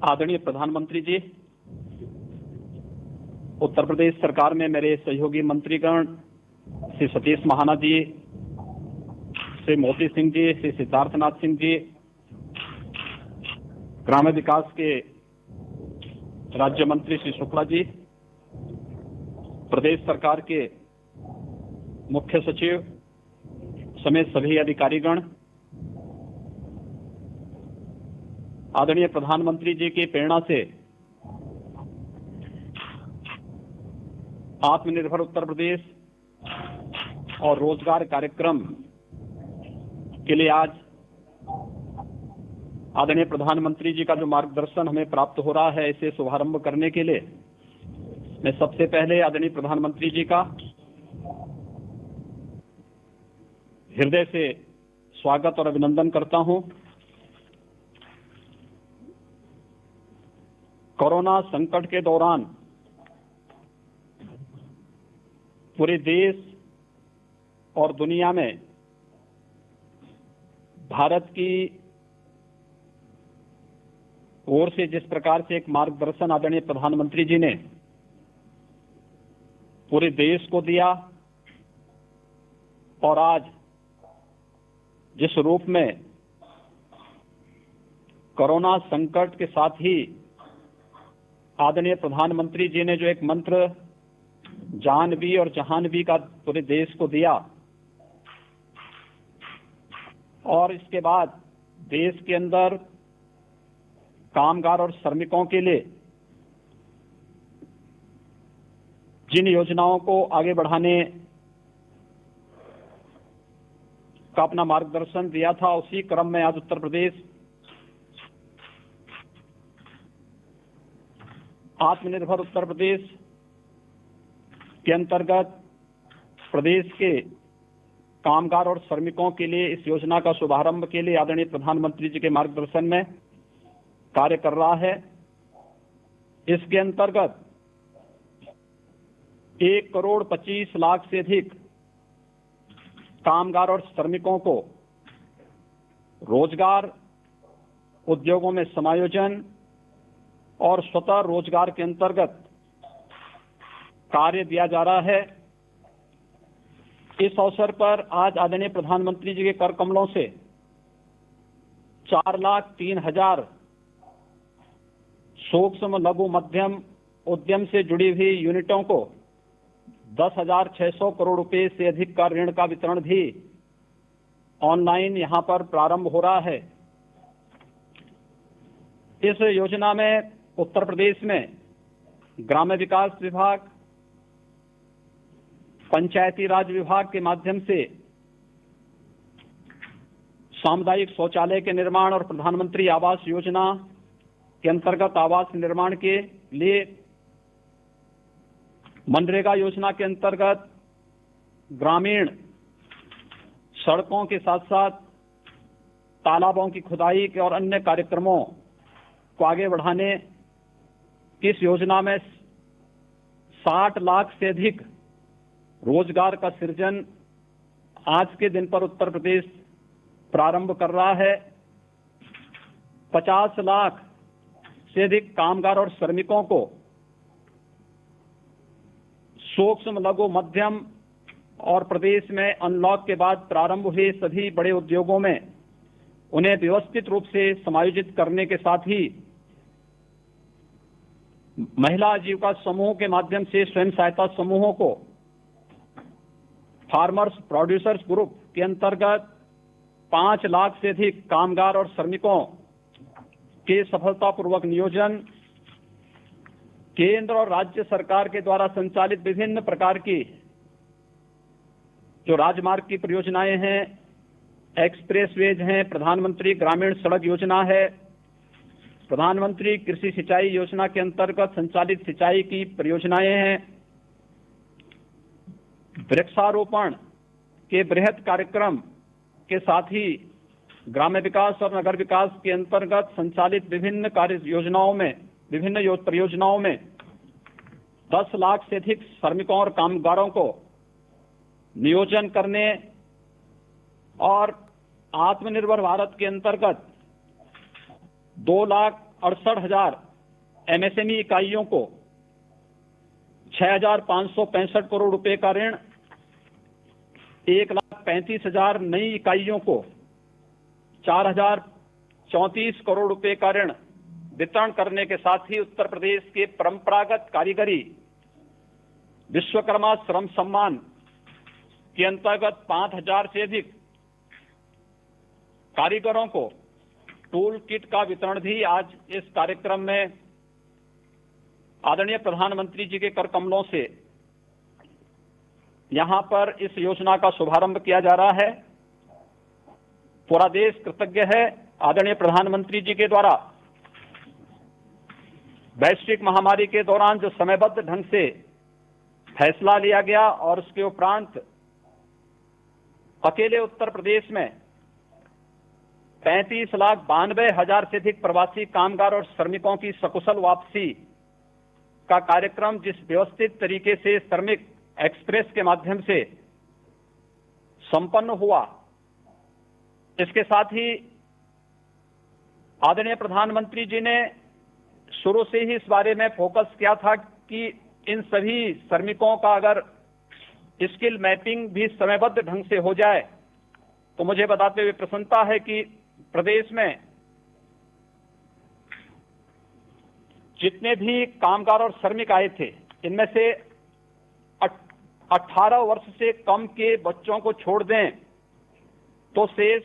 आदरणीय प्रधानमंत्री जी, उत्तर प्रदेश सरकार में मेरे सहयोगी मंत्रीगण श्री सतीश महाना जी, श्री मोती सिंह जी, श्री सिद्धार्थनाथ सिंह जी, ग्राम्य विकास के राज्य मंत्री श्री शुक्ला जी, प्रदेश सरकार के मुख्य सचिव समेत सभी अधिकारीगण, आदरणीय प्रधानमंत्री जी की प्रेरणा से आत्मनिर्भर उत्तर प्रदेश और रोजगार कार्यक्रम के लिए आज आदरणीय प्रधानमंत्री जी का जो मार्गदर्शन हमें प्राप्त हो रहा है, इसे शुभारंभ करने के लिए मैं सबसे पहले आदरणीय प्रधानमंत्री जी का हृदय से स्वागत और अभिनंदन करता हूं। कोरोना संकट के दौरान पूरे देश और दुनिया में भारत की ओर से जिस प्रकार से एक मार्गदर्शन आदरणीय प्रधानमंत्री जी ने पूरे देश को दिया और आज जिस रूप में कोरोना संकट के साथ ही आदरणीय प्रधानमंत्री जी ने जो एक मंत्र जान भी और जहान भी का पूरे देश को दिया और इसके बाद देश के अंदर कामगार और श्रमिकों के लिए जिन योजनाओं को आगे बढ़ाने का अपना मार्गदर्शन दिया था, उसी क्रम में आज उत्तर प्रदेश आत्मनिर्भर उत्तर प्रदेश के अंतर्गत प्रदेश के कामगार और श्रमिकों के लिए इस योजना का शुभारंभ के लिए आदरणीय प्रधानमंत्री जी के मार्गदर्शन में कार्य कर रहा है। इसके अंतर्गत 1,25,00,000 से अधिक कामगार और श्रमिकों को रोजगार, उद्योगों में समायोजन और स्वतः रोजगार के अंतर्गत कार्य दिया जा रहा है। इस अवसर पर आज आदरणीय प्रधानमंत्री जी के कर कमलों से 4,03,000 सूक्ष्म लघु मध्यम उद्यम से जुड़ी हुई यूनिटों को 10,600 करोड़ रुपए से अधिक का ऋण का वितरण भी ऑनलाइन यहां पर प्रारंभ हो रहा है। इस योजना में उत्तर प्रदेश में ग्राम्य विकास विभाग, पंचायती राज विभाग के माध्यम से सामुदायिक शौचालय के निर्माण और प्रधानमंत्री आवास योजना के अंतर्गत आवास निर्माण के लिए, मनरेगा योजना के अंतर्गत ग्रामीण सड़कों के साथ साथ तालाबों की खुदाई के और अन्य कार्यक्रमों को आगे बढ़ाने की इस योजना में 60 लाख से अधिक रोजगार का सृजन आज के दिन पर उत्तर प्रदेश प्रारंभ कर रहा है। 50 लाख से अधिक कामगार और श्रमिकों को सूक्ष्म लघु मध्यम और प्रदेश में अनलॉक के बाद प्रारंभ हुए सभी बड़े उद्योगों में उन्हें व्यवस्थित रूप से समायोजित करने के साथ ही महिला आजीविका समूह के माध्यम से स्वयं सहायता समूहों को फार्मर्स प्रोड्यूसर्स ग्रुप के अंतर्गत 5 लाख से अधिक कामगार और श्रमिकों के सफलतापूर्वक नियोजन, केंद्र और राज्य सरकार के द्वारा संचालित विभिन्न प्रकार की जो राजमार्ग की परियोजनाएं हैं, एक्सप्रेसवेज हैं, प्रधानमंत्री ग्रामीण सड़क योजना है, प्रधानमंत्री कृषि सिंचाई योजना के अंतर्गत संचालित सिंचाई की परियोजनाएं हैं, वृक्षारोपण के बृहद कार्यक्रम के साथ ही ग्राम्य विकास और नगर विकास के अंतर्गत संचालित विभिन्न कार्य योजनाओं में, विभिन्न परियोजनाओं में 10 लाख से अधिक श्रमिकों और कामगारों को नियोजन करने और आत्मनिर्भर भारत के अंतर्गत 68,000 एमएसएमई इकाइयों को 6,565 करोड़ रुपए का ऋण, 1,35,000 नई इकाइयों को 4,034 करोड़ रुपए का ऋण वितरण करने के साथ ही उत्तर प्रदेश के परंपरागत कारीगरी विश्वकर्मा श्रम सम्मान के अंतर्गत 5,000 से अधिक कारीगरों को टूल किट का वितरण भी आज इस कार्यक्रम में आदरणीय प्रधानमंत्री जी के कर कमलों से यहां पर इस योजना का शुभारंभ किया जा रहा है। पूरा देश कृतज्ञ है आदरणीय प्रधानमंत्री जी के द्वारा वैश्विक महामारी के दौरान जो समयबद्ध ढंग से फैसला लिया गया और उसके उपरांत अकेले उत्तर प्रदेश में 35,92,000 से अधिक प्रवासी कामगार और श्रमिकों की सकुशल वापसी का कार्यक्रम जिस व्यवस्थित तरीके से श्रमिक एक्सप्रेस के माध्यम से संपन्न हुआ, इसके साथ ही आदरणीय प्रधानमंत्री जी ने शुरू से ही इस बारे में फोकस किया था कि इन सभी श्रमिकों का अगर स्किल मैपिंग भी समयबद्ध ढंग से हो जाए तो मुझे बताते हुए प्रसन्नता है कि प्रदेश में जितने भी कामगार और श्रमिक आए थे, इनमें से 18 वर्ष से कम के बच्चों को छोड़ दें तो शेष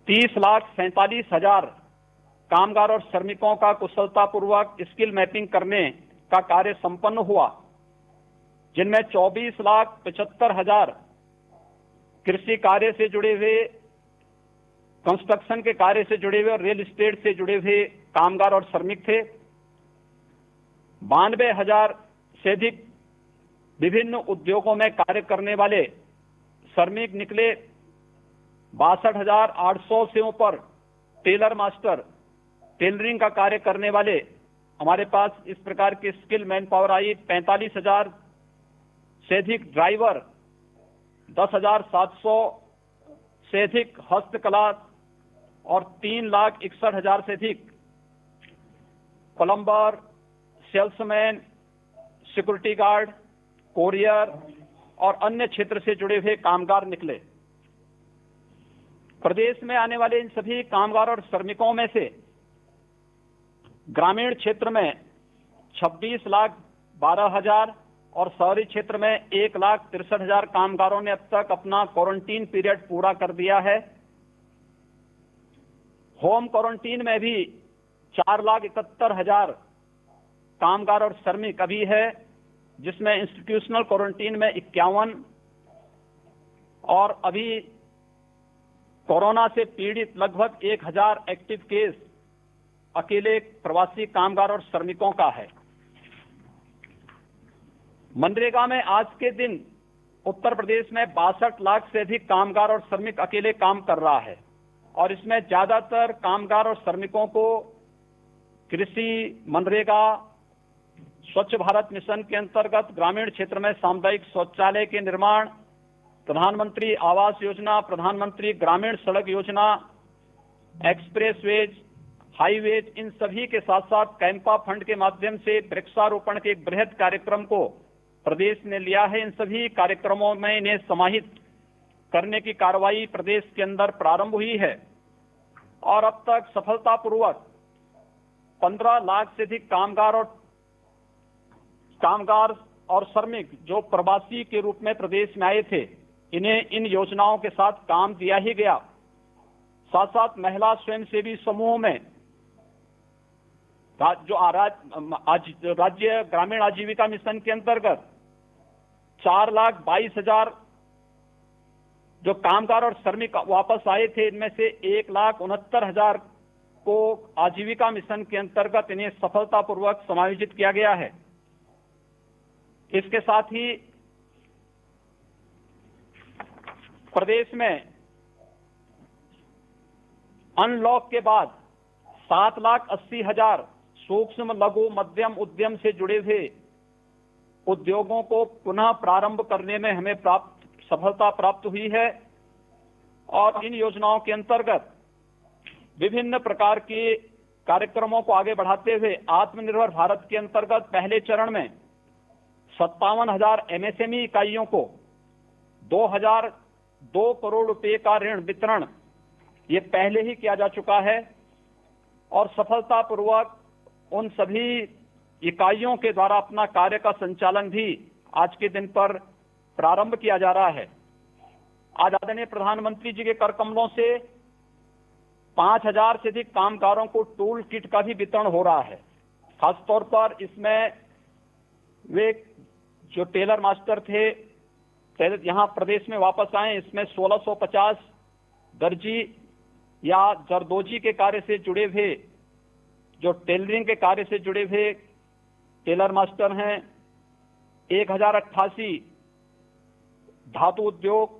30,47,000 कामगार और श्रमिकों का कुशलतापूर्वक स्किल मैपिंग करने का कार्य संपन्न हुआ, जिनमें 24,75,000 कृषि कार्य से जुड़े हुए, कंस्ट्रक्शन के कार्य से जुड़े हुए और रियल एस्टेट से जुड़े हुए कामगार और श्रमिक थे। 92,000 से अधिक विभिन्न उद्योगों में कार्य करने वाले श्रमिक निकले। 62,800 से ऊपर टेलर मास्टर, टेलरिंग का कार्य करने वाले हमारे पास इस प्रकार की स्किल मैन पावर आई। 45,000 से अधिक ड्राइवर, 10,700 से अधिक हस्तकला और 3,61,000 से अधिक plumber, salesman, security guard, courier और अन्य क्षेत्र से जुड़े हुए कामगार निकले। प्रदेश में आने वाले इन सभी कामगार और श्रमिकों में से ग्रामीण क्षेत्र में 26,12,000 और शहरी क्षेत्र में 1,63,000 कामगारों ने अब तक अपना क्वारंटीन पीरियड पूरा कर दिया है। होम क्वारंटीन में भी 4,71,000 कामगार और श्रमिक अभी है, जिसमें इंस्टीट्यूशनल क्वारंटीन में 51 और अभी कोरोना से पीड़ित लगभग 1,000 एक्टिव केस अकेले प्रवासी कामगार और श्रमिकों का है। मनरेगा में आज के दिन उत्तर प्रदेश में 62 लाख से अधिक कामगार और श्रमिक अकेले काम कर रहा है और इसमें ज्यादातर कामगार और श्रमिकों को कृषि, मनरेगा, स्वच्छ भारत मिशन के अंतर्गत ग्रामीण क्षेत्र में सामुदायिक शौचालय के निर्माण, प्रधानमंत्री आवास योजना, प्रधानमंत्री ग्रामीण सड़क योजना, एक्सप्रेसवेज, हाईवेज, इन सभी के साथ साथ कैंपा फंड के माध्यम से वृक्षारोपण के एक बृहद कार्यक्रम को प्रदेश ने लिया है। इन सभी कार्यक्रमों में इन्हें समाहित करने की कार्रवाई प्रदेश के अंदर प्रारंभ हुई है और अब तक सफलतापूर्वक 15 लाख से अधिक कामगार और श्रमिक जो प्रवासी के रूप में प्रदेश में आए थे, इन्हें इन योजनाओं के साथ काम दिया ही गया। साथ साथ महिला स्वयंसेवी समूह में राज्य ग्रामीण आजीविका मिशन के अंतर्गत 4,22,000 जो कामगार और श्रमिक वापस आए थे, इनमें से 1,69,000 को आजीविका मिशन के अंतर्गत इन्हें सफलतापूर्वक समायोजित किया गया है। इसके साथ ही प्रदेश में अनलॉक के बाद 7,80,000 सूक्ष्म, लघु, मध्यम उद्यम से जुड़े हुए उद्योगों को पुनः प्रारंभ करने में हमें सफलता प्राप्त हुई है और इन योजनाओं के अंतर्गत विभिन्न प्रकार के कार्यक्रमों को आगे बढ़ाते हुए आत्मनिर्भर भारत के अंतर्गत पहले चरण में 57,000 एमएसएमई इकाइयों को 2,002 करोड़ रुपए का ऋण वितरण ये पहले ही किया जा चुका है और सफलतापूर्वक उन सभी इकाइयों के द्वारा अपना कार्य का संचालन भी आज के दिन पर प्रारंभ किया जा रहा है। आज आदरणीय प्रधानमंत्री जी के कर कमलों से 5,000 से अधिक कामगारों को टूल किट का भी वितरण हो रहा है। खासतौर पर इसमें वे जो टेलर मास्टर थे यहाँ प्रदेश में वापस आए, इसमें 1650 दर्जी या जरदोजी के कार्य से जुड़े हुए, जो टेलरिंग के कार्य से जुड़े हुए टेलर मास्टर हैं। 1088 धातु उद्योग,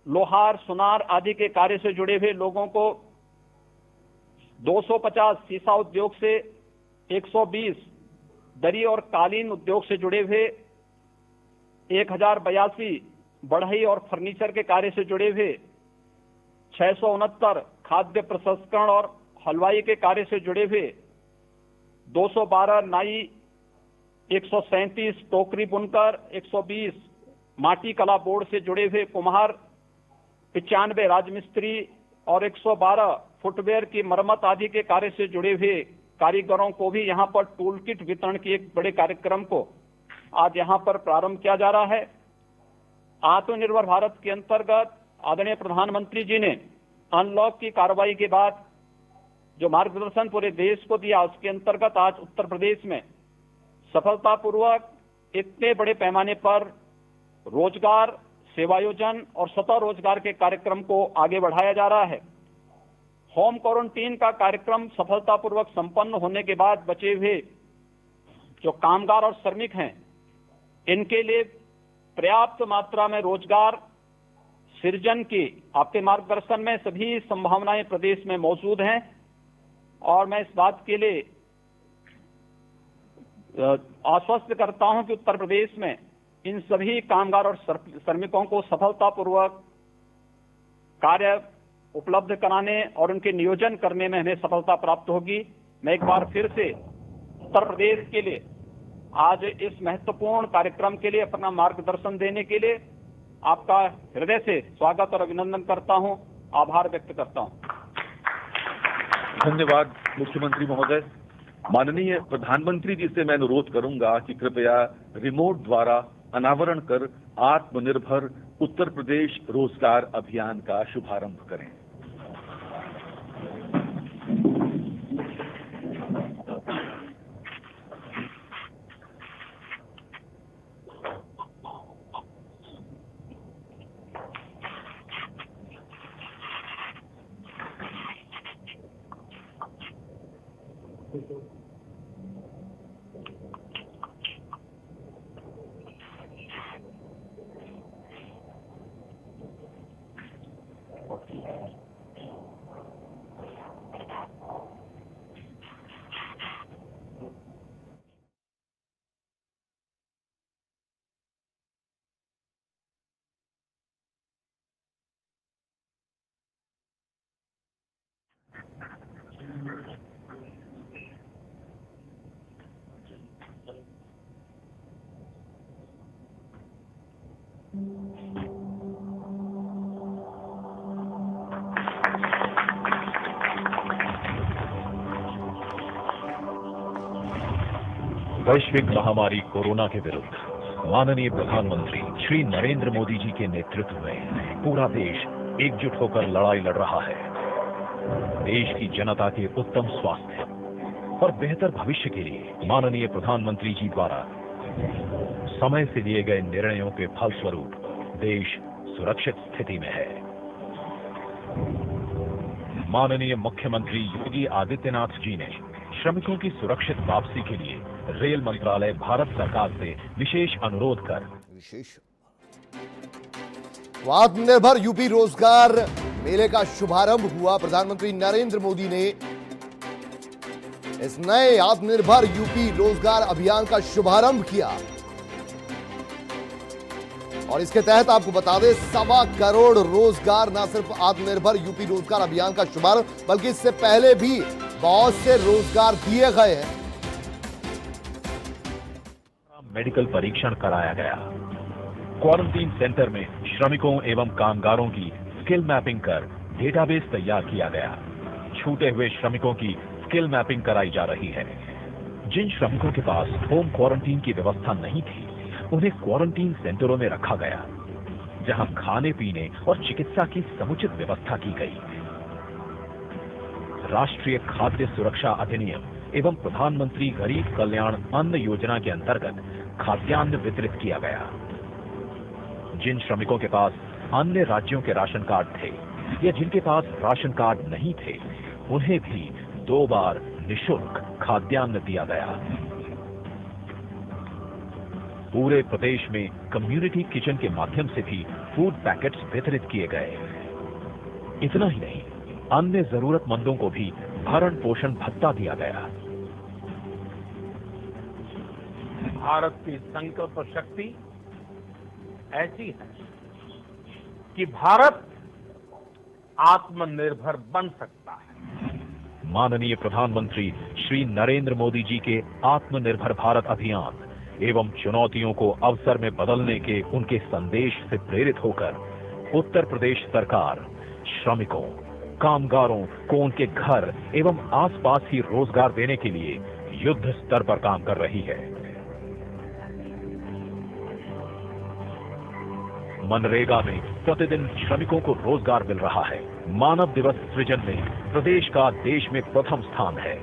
लोहार, सुनार आदि के कार्य से जुड़े हुए लोगों को, 250 सीसा उद्योग से, 120 दरी और कालीन उद्योग से जुड़े हुए, 1082 बढ़ई और फर्नीचर के कार्य से जुड़े हुए, 669 खाद्य प्रसंस्करण और हलवाई के कार्य से जुड़े हुए, 212 नाई, 137 टोकरी बुनकर, 120 माटी कला बोर्ड से जुड़े हुए कुम्हार, 95 राजमिस्त्री और 112 फुटवेयर की मरम्मत आदि के कार्य से जुड़े हुए कारीगरों को भी यहां पर टूल किट वितरण के एक बड़े कार्यक्रम को आज यहां पर प्रारंभ किया जा रहा है। आत्मनिर्भर भारत के अंतर्गत आदरणीय प्रधानमंत्री जी ने अनलॉक की कार्रवाई के बाद जो मार्गदर्शन पूरे देश को दिया, उसके अंतर्गत आज उत्तर प्रदेश में सफलतापूर्वक इतने बड़े पैमाने पर रोजगार, सेवायोजन और स्वतः रोजगार के कार्यक्रम को आगे बढ़ाया जा रहा है। होम क्वारंटीन का कार्यक्रम सफलतापूर्वक संपन्न होने के बाद बचे हुए जो कामगार और श्रमिक हैं, इनके लिए पर्याप्त मात्रा में रोजगार सृजन की आपके मार्गदर्शन में सभी संभावनाएं प्रदेश में मौजूद हैं और मैं इस बात के लिए आश्वस्त करता हूं कि उत्तर प्रदेश में इन सभी कामगार और श्रमिकों को सफलतापूर्वक कार्य उपलब्ध कराने और उनके नियोजन करने में हमें सफलता प्राप्त होगी। मैं एक बार फिर से उत्तर प्रदेश के लिए आज इस महत्वपूर्ण कार्यक्रम के लिए अपना मार्गदर्शन देने के लिए आपका हृदय से स्वागत और अभिनंदन करता हूं, आभार व्यक्त करता हूं। धन्यवाद मुख्यमंत्री महोदय। माननीय प्रधानमंत्री जी से मैं अनुरोध करूंगा कि कृपया रिमोट द्वारा अनावरण कर आत्मनिर्भर उत्तर प्रदेश रोजगार अभियान का शुभारंभ करें। वैश्विक महामारी कोरोना के विरुद्ध माननीय प्रधानमंत्री श्री नरेंद्र मोदी जी के नेतृत्व में पूरा देश एकजुट होकर लड़ाई लड़ रहा है। देश की जनता के उत्तम स्वास्थ्य और बेहतर भविष्य के लिए माननीय प्रधानमंत्री जी द्वारा समय से लिए गए निर्णयों के फलस्वरूप देश सुरक्षित स्थिति में है। माननीय मुख्यमंत्री योगी आदित्यनाथ जी ने श्रमिकों की सुरक्षित वापसी के लिए रेल मंत्रालय भारत सरकार से विशेष अनुरोध कर आत्मनिर्भर यूपी रोजगार मेले का शुभारंभ हुआ। प्रधानमंत्री नरेंद्र मोदी ने इस नए आत्मनिर्भर यूपी रोजगार अभियान का शुभारंभ किया और इसके तहत आपको बता दें 1.25 करोड़ रोजगार, न सिर्फ आत्मनिर्भर यूपी रोजगार अभियान का शुभारंभ बल्कि इससे पहले भी बहुत से रोजगार दिए गए हैं। मेडिकल परीक्षण कराया गया। क्वारंटीन सेंटर में श्रमिकों एवं कामगारों की स्किल मैपिंग कर डेटाबेस तैयार किया गया। छूटे हुए श्रमिकों की स्किल मैपिंग कराई जा रही है। जिन श्रमिकों के पास होम क्वारंटीन की व्यवस्था नहीं थी, उन्हें क्वारंटीन सेंटरों में रखा गया, जहां खाने पीने और चिकित्सा की समुचित व्यवस्था की गई। राष्ट्रीय खाद्य सुरक्षा अधिनियम एवं प्रधानमंत्री गरीब कल्याण अन्न योजना के अंतर्गत खाद्यान्न वितरित किया गया। जिन श्रमिकों के पास अन्य राज्यों के राशन कार्ड थे या जिनके पास राशन कार्ड नहीं थे, उन्हें भी 2 बार निःशुल्क खाद्यान्न दिया गया। पूरे प्रदेश में कम्युनिटी किचन के माध्यम से भी फूड पैकेट्स वितरित किए गए। इतना ही नहीं, अन्य जरूरतमंदों को भी भरण पोषण भत्ता दिया गया। भारत की संकल्प शक्ति ऐसी है कि भारत आत्मनिर्भर बन सकता है। माननीय प्रधानमंत्री श्री नरेंद्र मोदी जी के आत्मनिर्भर भारत अभियान एवं चुनौतियों को अवसर में बदलने के उनके संदेश से प्रेरित होकर उत्तर प्रदेश सरकार श्रमिकों, कामगारों को उनके घर एवं आसपास ही रोजगार देने के लिए युद्ध स्तर पर काम कर रही है। मनरेगा में प्रतिदिन श्रमिकों को रोजगार मिल रहा है। मानव दिवस सृजन में प्रदेश का देश में प्रथम स्थान है।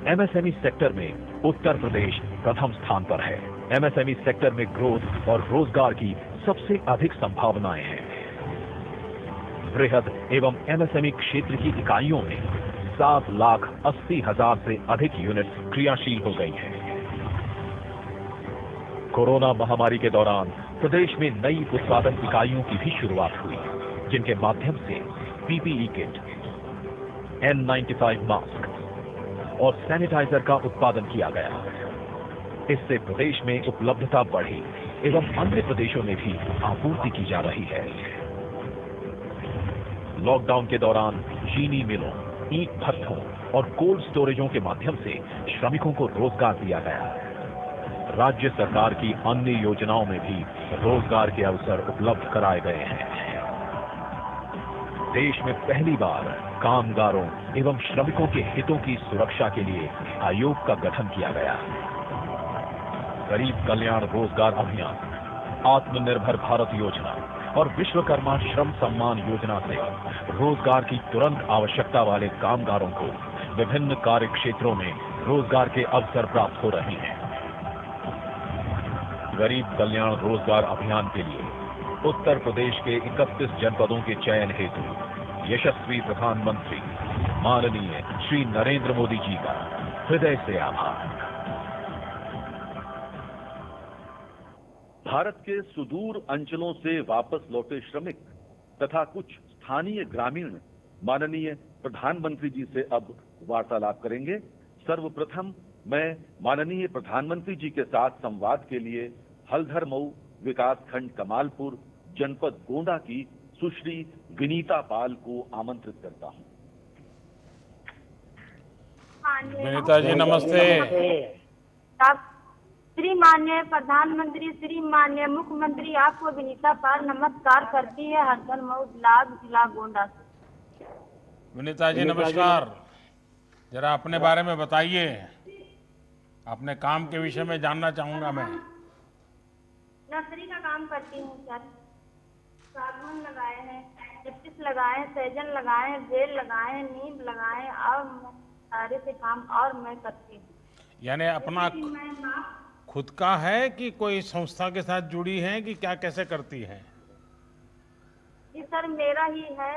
एमएसएमई सेक्टर में उत्तर प्रदेश प्रथम स्थान पर है। एमएसएमई सेक्टर में ग्रोथ और रोजगार की सबसे अधिक संभावनाएं हैं। वृहद एवं एमएसएमई क्षेत्र की इकाइयों में 7,80,000 से अधिक यूनिट क्रियाशील हो गई हैं। कोरोना महामारी के दौरान प्रदेश में नई उत्पादन इकाइयों की भी शुरुआत हुई, जिनके माध्यम से पीपीई किट, N95 मास्क और सैनिटाइजर का उत्पादन किया गया। इससे प्रदेश में उपलब्धता बढ़ी एवं अन्य प्रदेशों में भी आपूर्ति की जा रही है। लॉकडाउन के दौरान चीनी मिलों, ईंट भट्ठों और कोल्ड स्टोरेजों के माध्यम से श्रमिकों को रोजगार दिया गया। राज्य सरकार की अन्य योजनाओं में भी रोजगार के अवसर उपलब्ध कराए गए हैं। देश में पहली बार कामगारों एवं श्रमिकों के हितों की सुरक्षा के लिए आयोग का गठन किया गया। गरीब कल्याण रोजगार अभियान, आत्मनिर्भर भारत योजना और विश्वकर्मा श्रम सम्मान योजना से रोजगार की तुरंत आवश्यकता वाले कामगारों को विभिन्न कार्य क्षेत्रों में रोजगार के अवसर प्राप्त हो रहे हैं। गरीब कल्याण रोजगार अभियान के लिए उत्तर प्रदेश के 31 जनपदों के चयन हेतु यशस्वी प्रधानमंत्री माननीय श्री नरेंद्र मोदी जी का हृदय से आभार। भारत के सुदूर अंचलों से वापस लौटे श्रमिक तथा कुछ स्थानीय ग्रामीण माननीय प्रधानमंत्री जी से अब वार्तालाप करेंगे। सर्वप्रथम मैं माननीय प्रधानमंत्री जी के साथ संवाद के लिए हल्धर मऊ विकास खंड कमालपुर जनपद गोंडा की सुश्री विनीता पाल को आमंत्रित करता हूं। विनीता जी नमस्ते। श्री माननीय प्रधानमंत्री, श्री माननीय मुख्यमंत्री, आपको विनीता पाल नमस्कार करती है हल्धर मऊ जिला गोंडा से। विनीता जी नमस्कार। जरा अपने बारे में बताइए, अपने काम के विषय में जानना चाहूंगा मैं। नर्सरी का काम करती हूँ सर। सागवान लगाए हैं, चिप्स लगाए हैं, सहजन लगाए हैं, बेल लगाए हैं, नीम लगाए हैं और सारे से काम और मैं करती हूँ। यानी अपना खुद का है कि कोई संस्था के साथ जुड़ी है कि क्या, कैसे करती है? जी सर मेरा ही है,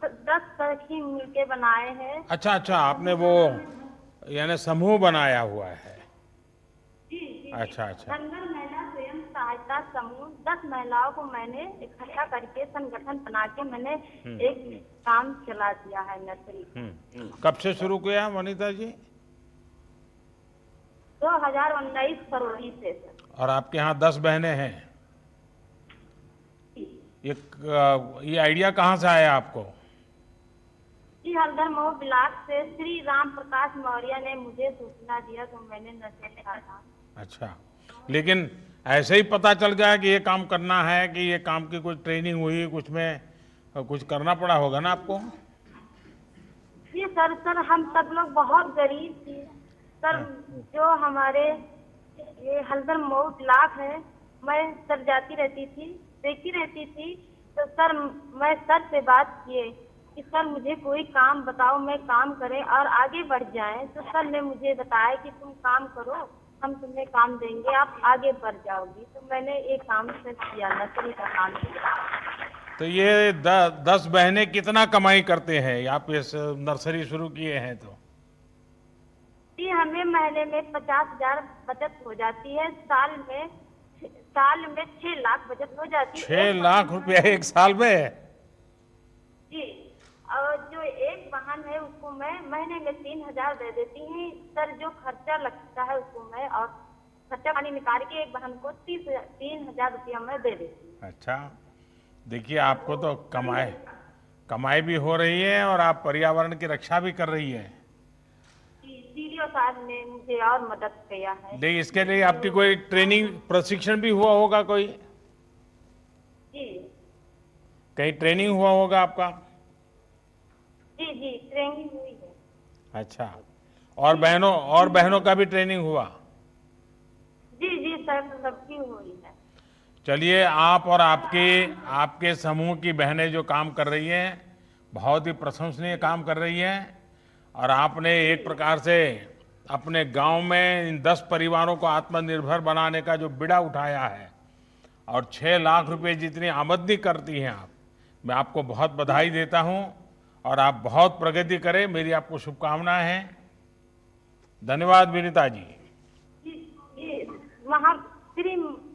10 सखी मिलके बनाए हैं। अच्छा अच्छा, आपने वो यानी समूह बनाया हुआ है? जी अच्छा अच्छा। धनगर महिला स्वयं सहायता समूह 10 महिलाओं को मैंने इकट्ठा करके संगठन बना के मैंने एक काम चला दिया है नर्सरी। कब से शुरू किया वनिता जी? 2019 फरवरी से सर। और आपके यहाँ 10 बहनें हैं। ये आइडिया कहाँ से आया आपको? जी हल्दर मऊ ब्लॉक से श्री राम प्रकाश मौर्य ने मुझे सूचना दिया तो मैंने नशे में था। अच्छा, लेकिन ऐसे ही पता चल गया कि ये काम करना है, कि ये काम की कुछ ट्रेनिंग हुई, कुछ में कुछ करना पड़ा होगा ना आपको? जी सर हम सब लोग बहुत गरीब थे सर। जो हमारे ये हल्दर मऊ ब्लॉक है, मैं सर जाती रहती थी, देखती रहती थी, तो सर मैं सर से बात किए कि सर मुझे कोई काम बताओ, मैं काम करें और आगे बढ़ जाएं। तो सर ने मुझे बताया कि तुम काम करो, हम तुम्हें काम देंगे, आप आगे बढ़ जाओगी। तो मैंने एक काम सर किया, नर्सरी का काम किया। तो ये 10 बहनें कितना कमाई करते हैं? आप इस नर्सरी शुरू किए हैं तो? जी हमें महीने में 50,000 बचत हो जाती है, साल में 6 लाख बचत हो जाती है। 6 लाख रुपया एक साल में? जी, और जो एक वाहन है उसको मैं महीने में 3,000 दे देती हूँ सर। जो खर्चा लगता है उसको मैं और खर्चा पानी निकाल के एक वाहन को 3,000 रुपया मैं दे देती हूँ। अच्छा, देखिए आपको तो कमाई भी हो रही है और आप पर्यावरण की रक्षा भी कर रही है। सीडीओ साहब ने मुझे और मदद किया है। नहीं, इसके लिए आपकी कोई ट्रेनिंग प्रशिक्षण भी हुआ होगा कोई? जी कहीं ट्रेनिंग हुआ होगा आपका? जी ट्रेनिंग हुई है। अच्छा, और बहनों का भी ट्रेनिंग हुआ? जी सर सबकी हुई है। चलिए, आप और आपके समूह की बहनें जो काम कर रही हैं, बहुत ही प्रशंसनीय काम कर रही हैं। और आपने एक प्रकार से अपने गांव में इन 10 परिवारों को आत्मनिर्भर बनाने का जो बीड़ा उठाया है और 6 लाख रुपए जितनी आमदनी करती हैं आप, मैं आपको बहुत बधाई देता हूं और आप बहुत प्रगति करें, मेरी आपको शुभकामनाएं हैं। धन्यवाद विनीता जी।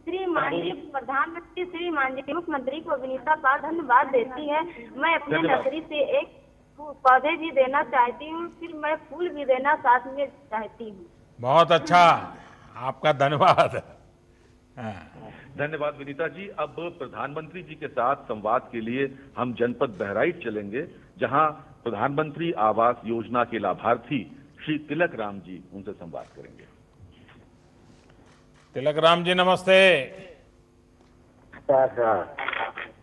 श्री माननीय प्रधानमंत्री, श्री माननीय मुख्यमंत्री को विनीता पाल धन्यवाद देती है। मैं अपने नर्सरी से एक पौधे भी देना चाहती हूँ, फिर मैं फूल भी देना साथ में चाहती हूँ। बहुत अच्छा, आपका धन्यवाद। धन्यवाद विनीता जी। अब प्रधानमंत्री जी के साथ संवाद के लिए हम जनपद बहराइच चलेंगे, जहां प्रधानमंत्री आवास योजना के लाभार्थी श्री तिलक राम जी उनसे संवाद करेंगे। तिलक राम जी नमस्ते।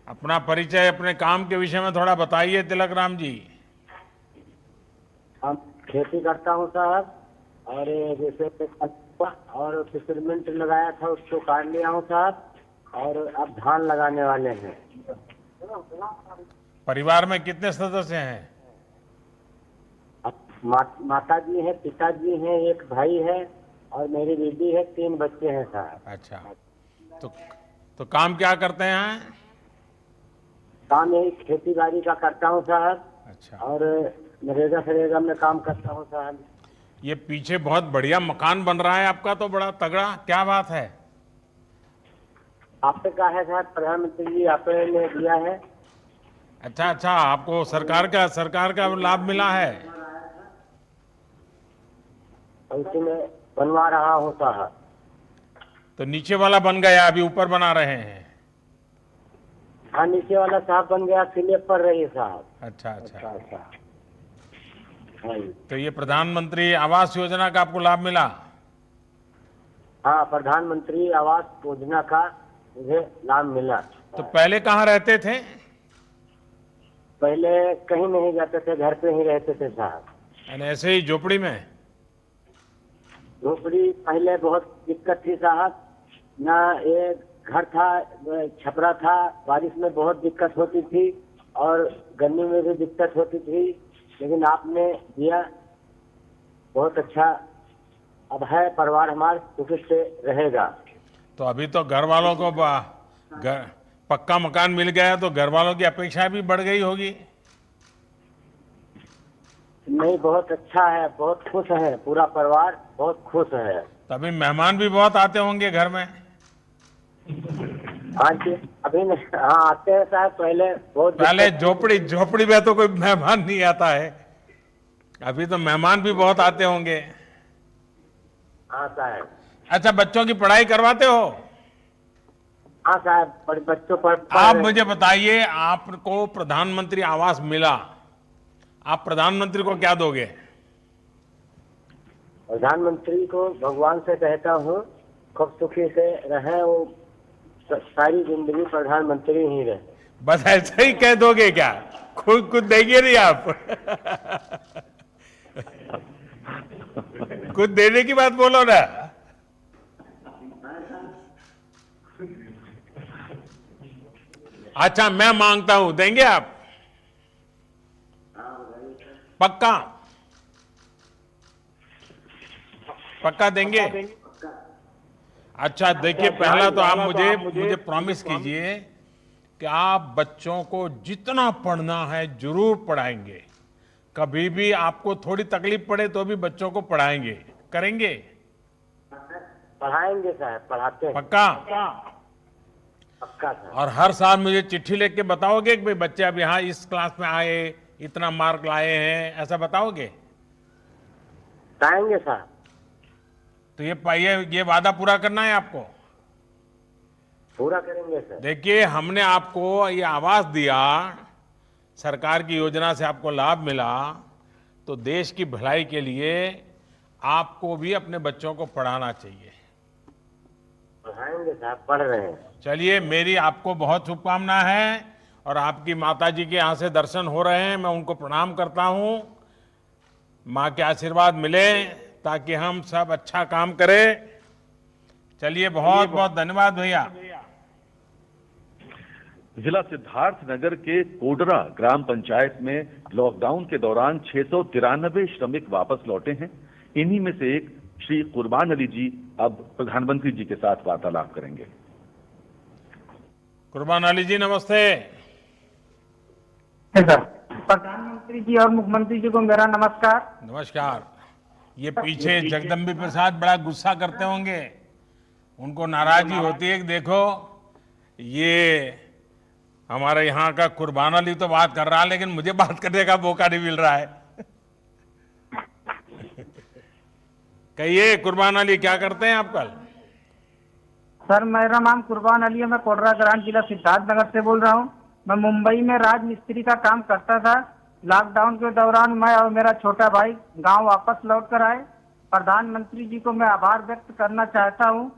अपना परिचय, अपने काम के विषय में थोड़ा बताइए तिलक राम जी। हम खेती करता हूँ साहब, और जैसे और फिशरमेंट लगाया था उसको काट लिया हूँ साहब, और अब धान लगाने वाले हैं। परिवार में कितने सदस्य हैं? माता जी है, पिताजी हैं, एक भाई है और मेरी बीवी है, 3 बच्चे हैं साहब। अच्छा, तो काम क्या करते हैं? काम यही खेती बाड़ी का करता हूँ साहब। अच्छा, और नरेगा में काम करता हूँ साहब। ये पीछे बहुत बढ़िया मकान बन रहा है आपका, तो बड़ा तगड़ा, क्या बात है? आपसे कहा है साहब, प्रधानमंत्री जी आपने दिया है। अच्छा, आपको सरकार का लाभ मिला है? उसी में बनवा रहा हूँ साहब। तो नीचे वाला बन गया, अभी ऊपर बना रहे हैं? हाँ, नीचे वाला साहब बन गया, स्लैब पर रही साहब। अच्छा। हाँ, तो ये प्रधानमंत्री आवास योजना का आपको लाभ मिला? हाँ, प्रधानमंत्री आवास योजना का मुझे लाभ मिला। तो पहले कहाँ रहते थे? पहले कहीं नहीं जाते थे, घर पे ही रहते थे साहब। यानी ऐसे ही झोपड़ी में? झोपड़ी पहले बहुत दिक्कत थी साहब, ना ये घर था, छपरा था, बारिश में बहुत दिक्कत होती थी और गर्मी में भी दिक्कत होती थी, लेकिन आपने दिया, बहुत अच्छा। अब है, परिवार हमारा सुखी से रहेगा। तो अभी तो घर वालों को पक्का मकान मिल गया, तो घर वालों की अपेक्षा भी बढ़ गई होगी? नहीं, बहुत अच्छा है, बहुत खुश है, पूरा परिवार बहुत खुश है। तभी मेहमान भी बहुत आते होंगे घर में? हाँ जी, अभी हाँ आते हैं साहब, पहले झोपड़ी में तो कोई मेहमान नहीं आता है, अभी तो मेहमान भी बहुत आते होंगे। हाँ साहब। अच्छा, बच्चों की पढ़ाई करवाते हो? हाँ साहब, बच्चों पर आप मुझे बताइए, आपको प्रधानमंत्री आवास मिला, आप प्रधानमंत्री को क्या दोगे? प्रधानमंत्री को भगवान से कहता हूँ खूब सुखी से रहे, वो सारी जिंदगी प्रधानमंत्री ही रहे। बस ऐसे ही कह दोगे क्या? खुद कुछ देंगे नहीं आप? कुछ देने की बात बोलो ना। अच्छा, मैं मांगता हूं, देंगे आप? पक्का? पक्का देंगे? अच्छा देखिए, पहला तो आप मुझे प्रॉमिस कीजिए कि आप बच्चों को जितना पढ़ना है जरूर पढ़ाएंगे। कभी भी आपको थोड़ी तकलीफ पड़े तो भी बच्चों को पढ़ाएंगे, करेंगे? पढ़ाएंगे साहब, पढ़ाते हैं। पक्का? पक्का साहब। और हर साल मुझे चिट्ठी लिख के बताओगे कि भाई बच्चे अब यहाँ इस क्लास में आए, इतना मार्क लाए हैं, ऐसा बताओगे? बताएंगे साहब। तो ये वादा पूरा करना है आपको। पूरा करेंगे सर। देखिए, हमने आपको ये आवाज दिया, सरकार की योजना से आपको लाभ मिला, तो देश की भलाई के लिए आपको भी अपने बच्चों को पढ़ाना चाहिए। पढ़ाएंगे साहब, पढ़ रहे हैं। चलिए, मेरी आपको बहुत शुभकामना है और आपकी माता जी के यहाँ से दर्शन हो रहे हैं, मैं उनको प्रणाम करता हूँ। माँ के आशीर्वाद मिले ताकि हम सब अच्छा काम करें। चलिए, बहुत बहुत धन्यवाद भैया। जिला सिद्धार्थनगर के कोडरा ग्राम पंचायत में लॉकडाउन के दौरान 693 श्रमिक वापस लौटे हैं। इन्हीं में से एक श्री कुर्बान अली जी अब प्रधानमंत्री जी के साथ वार्तालाप करेंगे। कुर्बान अली जी, नमस्ते। सर, प्रधानमंत्री जी और मुख्यमंत्री जी को मेरा नमस्कार। नमस्कार। ये पीछे जगदम्बी प्रसाद बड़ा गुस्सा करते होंगे, उनको नाराजगी होती है कि देखो ये हमारे यहाँ का कुर्बान अली तो बात कर रहा है, लेकिन मुझे बात करने का मौका नहीं मिल रहा है। कहिए कुर्बान अली, क्या करते हैं आप कल? सर, मेरा नाम कुर्बान अली है, मैं कोडरा ग्राम जिला सिद्धार्थनगर से बोल रहा हूँ। मैं मुंबई में राजमिस्त्री का काम करता था। लॉकडाउन के दौरान मैं और मेरा छोटा भाई गांव वापस लौट कर आए। प्रधानमंत्री जी को मैं आभार व्यक्त करना चाहता हूँ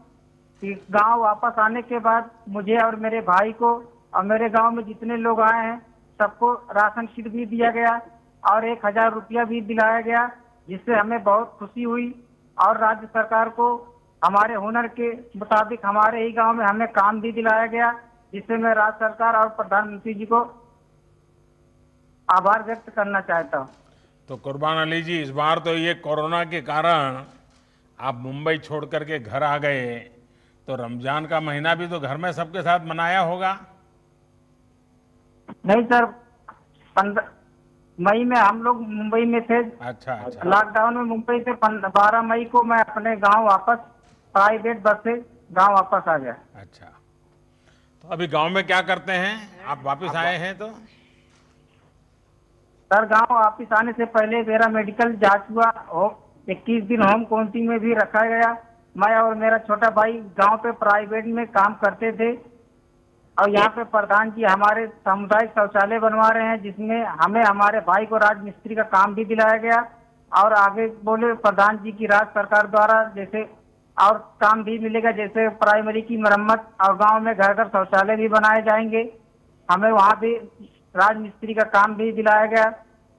कि गांव वापस आने के बाद मुझे और मेरे भाई को और मेरे गांव में जितने लोग आए हैं सबको राशन किट भी दिया गया और 1000 रुपया भी दिलाया गया, जिससे हमें बहुत खुशी हुई। और राज्य सरकार को हमारे हुनर के मुताबिक हमारे ही गांव में हमें काम भी दिलाया गया, जिससे मैं राज्य सरकार और प्रधानमंत्री जी को आभार व्यक्त करना चाहता हूँ। तो कुर्बान अली जी, इस बार तो ये कोरोना के कारण आप मुंबई छोड़ करके घर आ गए, तो रमजान का महीना भी तो घर में सबके साथ मनाया होगा? नहीं सर, 15 मई में हम लोग मुंबई में थे। अच्छा अच्छा। लॉकडाउन में मुंबई से 12 मई को मैं अपने गांव वापस प्राइवेट बस से गांव वापस आ गया। अच्छा, तो अभी गांव में क्या करते हैं? आप वापस आए हैं तो? सर, गांव वापस आने से पहले मेरा मेडिकल जांच हुआ, 21 दिन होम क्वारंटीन में भी रखा गया। मैं और मेरा छोटा भाई गांव पे प्राइवेट में काम करते थे और यहाँ पे प्रधान जी हमारे सामुदायिक शौचालय बनवा रहे हैं, जिसमें हमें हमारे भाई को राजमिस्त्री का काम भी दिलाया गया। और आगे बोले प्रधान जी की राज्य सरकार द्वारा जैसे और काम भी मिलेगा, जैसे प्राइमरी की मरम्मत और गांव में घर घर शौचालय भी बनाए जाएंगे। हमें वहाँ भी राजमिस्त्री का काम भी दिलाया गया।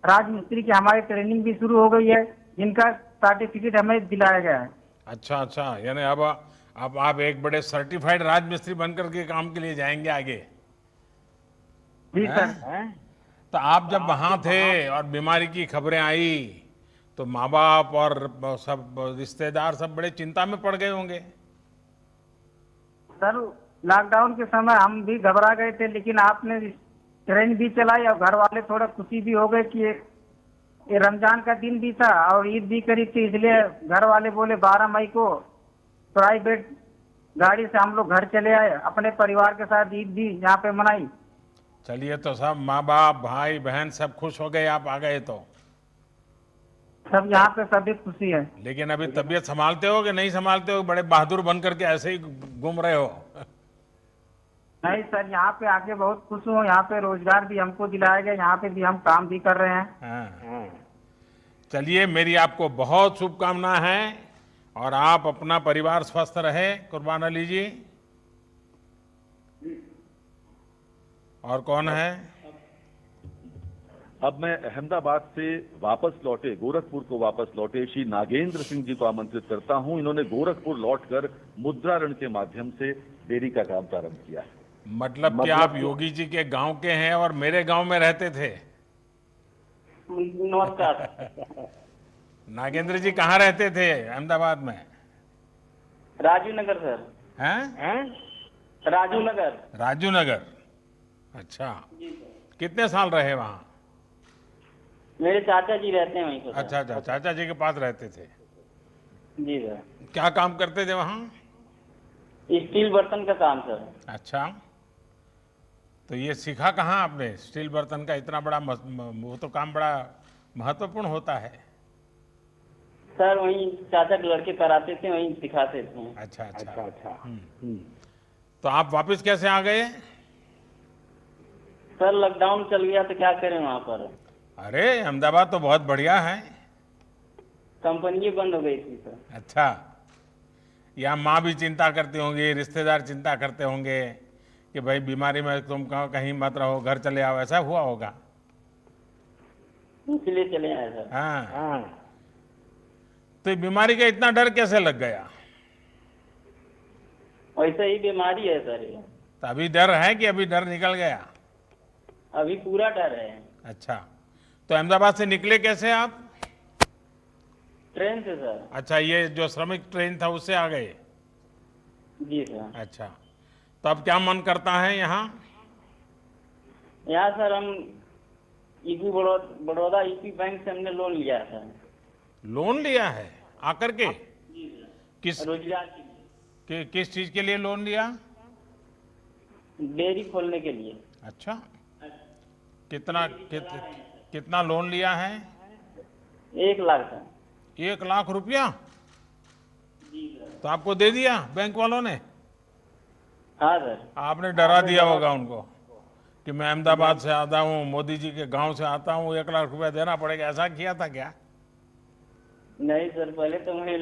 राजमिस्त्री की हमारी ट्रेनिंग भी शुरू हो गई है, जिनका सर्टिफिकेट हमें दिलाया गया है। अच्छा अच्छा, यानी अब आप एक बड़े सर्टिफाइड राजमिस्त्री बनकर के काम के लिए जाएंगे आगे? जी सर। तो आप जब वहां थे और बीमारी की खबरें आई तो माँ बाप और सब रिश्तेदार सब बड़े चिंता में पड़ गए होंगे? सर, लॉकडाउन के समय हम भी घबरा गए थे, लेकिन आपने ट्रेन भी चलाई और घर वाले थोड़ा खुशी भी हो गए कि ये रमजान का दिन भी था और ईद भी करीब थी, इसलिए घर वाले बोले 12 मई को प्राइवेट गाड़ी से हम लोग घर चले आए, अपने परिवार के साथ ईद भी यहाँ पे मनाई। चलिए, तो सब माँ बाप भाई बहन सब खुश हो गए आप आ गए तो? सब यहाँ पे सभी खुशी है। लेकिन अभी तबीयत संभालते हो कि नहीं संभालते हो? बड़े बहादुर बन करके ऐसे ही घूम रहे हो? नहीं सर, यहाँ पे आके बहुत खुश हूँ। यहाँ पे रोजगार भी हमको दिलाया गया, यहाँ पे भी हम काम भी कर रहे हैं। हाँ। चलिए, मेरी आपको बहुत शुभकामनाएं हैं और आप अपना परिवार स्वस्थ रहे कुर्बान अली जी। और कौन है? अब मैं अहमदाबाद से वापस लौटे, गोरखपुर को वापस लौटे श्री नागेंद्र सिंह जी को आमंत्रित करता हूं। इन्होंने गोरखपुर लौटकर मुद्रा ऋण के माध्यम से डेयरी का काम प्रारंभ किया है। मतलब कि आप योगी जी के गांव के हैं और मेरे गांव में रहते थे? नमस्कार। नागेंद्र जी कहाँ रहते थे अहमदाबाद में? राजू नगर सर। हैं? राजू नगर। राजू नगर। अच्छा, कितने साल रहे वहाँ? मेरे चाचा जी रहते हैं वहीं पर। अच्छा अच्छा, चाचा जी के पास रहते थे। जी सर। क्या काम करते थे वहाँ? स्टील बर्तन का काम सर। अच्छा, तो ये सीखा कहाँ आपने स्टील बर्तन का? इतना बड़ा वो तो काम बड़ा महत्वपूर्ण होता है। सर वहीं चाचा के लड़के कराते थे, वहीं सिखाते थे। अच्छा अच्छा अच्छा। तो आप वापस कैसे आ गए? सर लॉकडाउन चल गया तो क्या करें वहाँ पर। अरे अहमदाबाद तो बहुत बढ़िया है। कंपनी बंद हो गई थी सर। अच्छा, यहाँ माँ भी चिंता करती होंगी, रिश्तेदार चिंता करते होंगे कि भाई बीमारी में तुम कहीं मत रहो, घर चले आओ, ऐसा हुआ होगा? इसलिए चले आए सर। हाँ। तो बीमारी का इतना डर कैसे लग गया? वैसे ही बीमारी है सर ये। तो अभी डर है कि अभी डर निकल गया? अभी पूरा डर है। अच्छा, तो अहमदाबाद से निकले कैसे आप? ट्रेन से सर। अच्छा, ये जो श्रमिक ट्रेन था उससे आ गए? जी सर। अच्छा, तो अब क्या मन करता है यहाँ? यहाँ सर हम यूपी बड़ौदा यूपी बैंक से हमने लोन लिया था। लोन लिया है आकर के? जी सर। किस रोजगार के लिए। किस चीज के लिए लोन लिया? डेयरी खोलने के लिए। अच्छा, कितना लोन लिया है? 1 लाख का। 1 लाख रुपया? जी सर। तो आपको दे दिया बैंक वालों ने? हाँ सर। आपने डरा दिया होगा उनको कि मैं अहमदाबाद से आता हूँ, मोदी जी के गांव से आता हूँ, 1 लाख रुपया देना पड़ेगा, ऐसा किया था क्या? नहीं सर, पहले तो मैं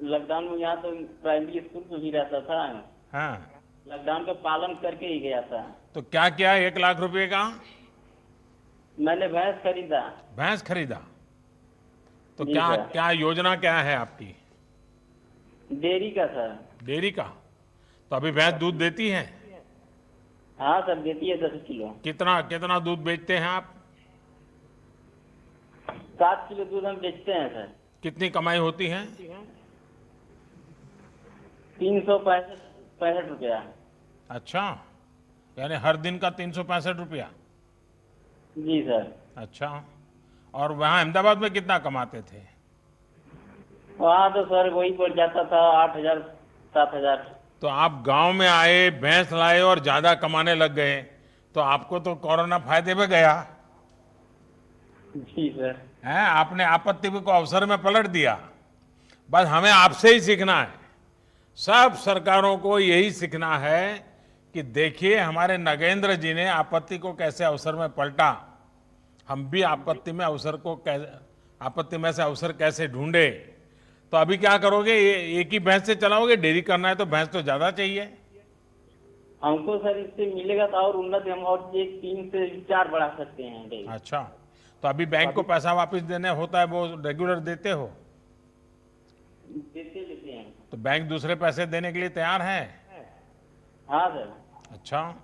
लॉकडाउन में यहाँ तो प्राइमरी स्कूल में ही रहता था। हाँ, लॉकडाउन का पालन करके ही गया था। तो क्या किया 1 लाख रुपए का? मैंने भैंस खरीदा। भैंस खरीदा? तो जी क्या सर। क्या योजना क्या है आपकी? डेयरी का सर। डेयरी का? तो अभी भैंस दूध देती है? हाँ सर, देती है 10 किलो। कितना दूध बेचते हैं आप? 7 किलो दूध हम बेचते हैं सर। कितनी कमाई होती है? 365 रुपया। अच्छा, यानी हर दिन का 365 रुपया? जी सर। अच्छा, और वहाँ अहमदाबाद में कितना कमाते थे? वहाँ तो सर वही पड़ जाता था 8,000 7,000। तो आप गांव में आए, भैंस लाए और ज्यादा कमाने लग गए, तो आपको तो कोरोना फायदे में गया जी सर। है। आपने आपत्ति को अवसर में पलट दिया। बस हमें आपसे ही सीखना है, सब सरकारों को यही सीखना है कि देखिए हमारे नगेंद्र जी ने आपत्ति को कैसे अवसर में पलटा, हम भी आपत्ति में से अवसर कैसे ढूंढे। तो अभी क्या करोगे? एक ही भैंस से चलाओगे? डेयरी करना है तो भैंस तो ज्यादा चाहिए। हमको सर इससे मिलेगा तो और उन्नति, हम और 3 से 4 बढ़ा सकते हैं डेयरी। अच्छा, तो अभी बैंक को पैसा वापस देने होता है, वो रेगुलर देते हो? देते हैं। तो बैंक दूसरे पैसे देने के लिए तैयार है? हाँ सर। अच्छा,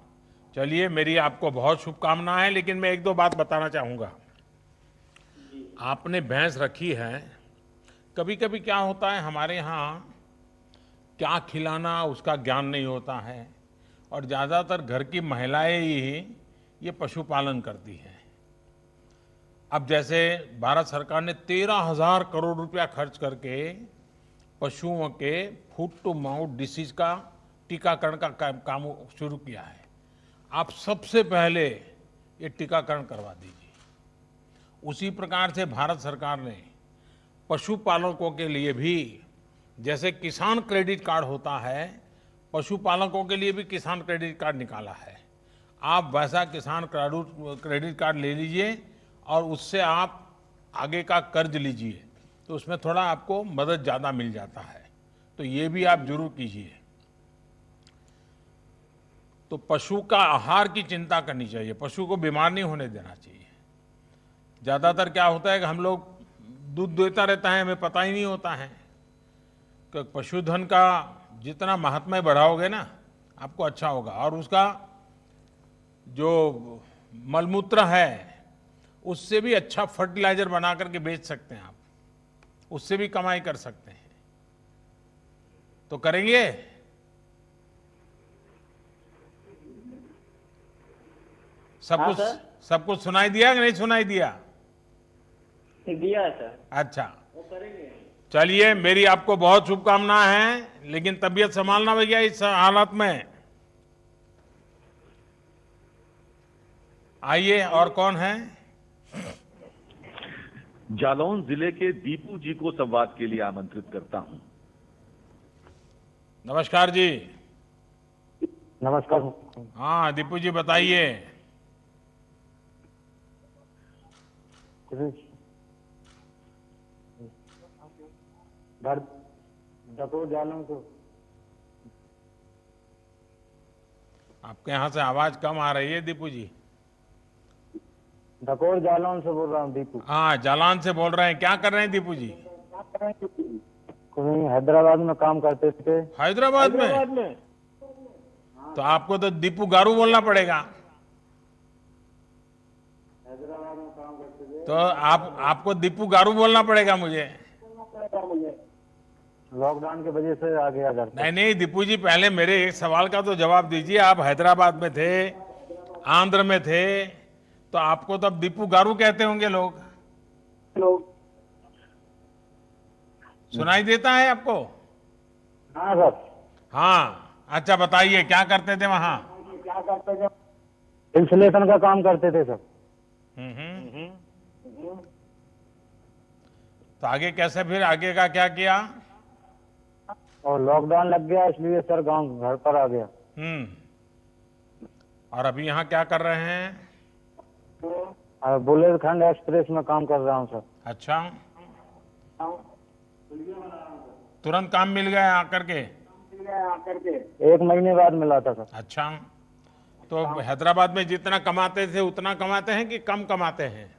चलिए, मेरी आपको बहुत शुभकामनाएं, लेकिन मैं 1-2 बात बताना चाहूंगा। आपने भैंस रखी है, कभी कभी क्या होता है हमारे यहाँ क्या खिलाना उसका ज्ञान नहीं होता है, और ज़्यादातर घर की महिलाएं ही ये पशुपालन करती हैं। अब जैसे भारत सरकार ने 13,000 करोड़ रुपया खर्च करके पशुओं के फूट टू माउथ डिसीज का टीकाकरण का काम शुरू किया है। आप सबसे पहले ये टीकाकरण करवा दीजिए। उसी प्रकार से भारत सरकार ने पशुपालकों के लिए भी, जैसे किसान क्रेडिट कार्ड होता है, पशुपालकों के लिए भी किसान क्रेडिट कार्ड निकाला है। आप वैसा किसान क्रेडिट कार्ड ले लीजिए और उससे आप आगे का कर्ज लीजिए, तो उसमें थोड़ा आपको मदद ज़्यादा मिल जाता है। तो ये भी आप जरूर कीजिए। तो पशु का आहार की चिंता करनी चाहिए, पशु को बीमार नहीं होने देना चाहिए। ज़्यादातर क्या होता है कि हम लोग दूध देता रहता है, हमें पता ही नहीं होता है कि पशुधन का जितना महात्म्य बढ़ाओगे ना, आपको अच्छा होगा। और उसका जो मलमूत्र है उससे भी अच्छा फर्टिलाइजर बना करके बेच सकते हैं आप, उससे भी कमाई कर सकते हैं। तो करेंगे? सब कुछ सुनाई दिया कि नहीं सुनाई दिया? दिया है सर। अच्छा, चलिए, मेरी आपको बहुत शुभकामनाएं हैं, लेकिन तबीयत संभालना भैया इस हालत में। आइए, और कौन है? जालौन जिले के दीपू जी को संवाद के लिए आमंत्रित करता हूं। नमस्कार जी। नमस्कार। हाँ दीपू जी, बताइए। डकोर जालौन को। आपके यहाँ से आवाज कम आ रही है दीपू जी। डकोर जालौन से बोल रहा हूँ दीपू। हाँ, जालौन से बोल रहे हैं। क्या कर रहे हैं दीपू जी? हैदराबाद में काम करते थे। हैदराबाद में? तो आपको तो दीपू गारू बोलना पड़ेगा। हैदराबाद में काम करते थे। तो आपको दीपू गारू बोलना पड़ेगा मुझे। लॉकडाउन की वजह से आ गया घर। नहीं दीपू जी, पहले मेरे एक सवाल का तो जवाब दीजिए। आप हैदराबाद में थे, आंध्र में थे, तो आपको तो अब दीपू गारू कहते होंगे लोग। सुनाई देता है आपको? हाँ सर। हाँ, अच्छा बताइए, क्या करते थे वहां? क्या करते थे? इंसुलेशन का काम करते थे सर। तो आगे कैसे, फिर आगे का क्या किया? और लॉकडाउन लग गया, इसलिए सर गांव घर पर आ गया। और अभी यहाँ क्या कर रहे हैं? बुंदेलखंड एक्सप्रेस में काम कर रहा हूँ सर। अच्छा, तुरंत काम मिल गया आकर के? 1 महीने बाद मिला था सर। अच्छा, तो हैदराबाद में जितना कमाते थे उतना कमाते हैं कि कम कमाते हैं?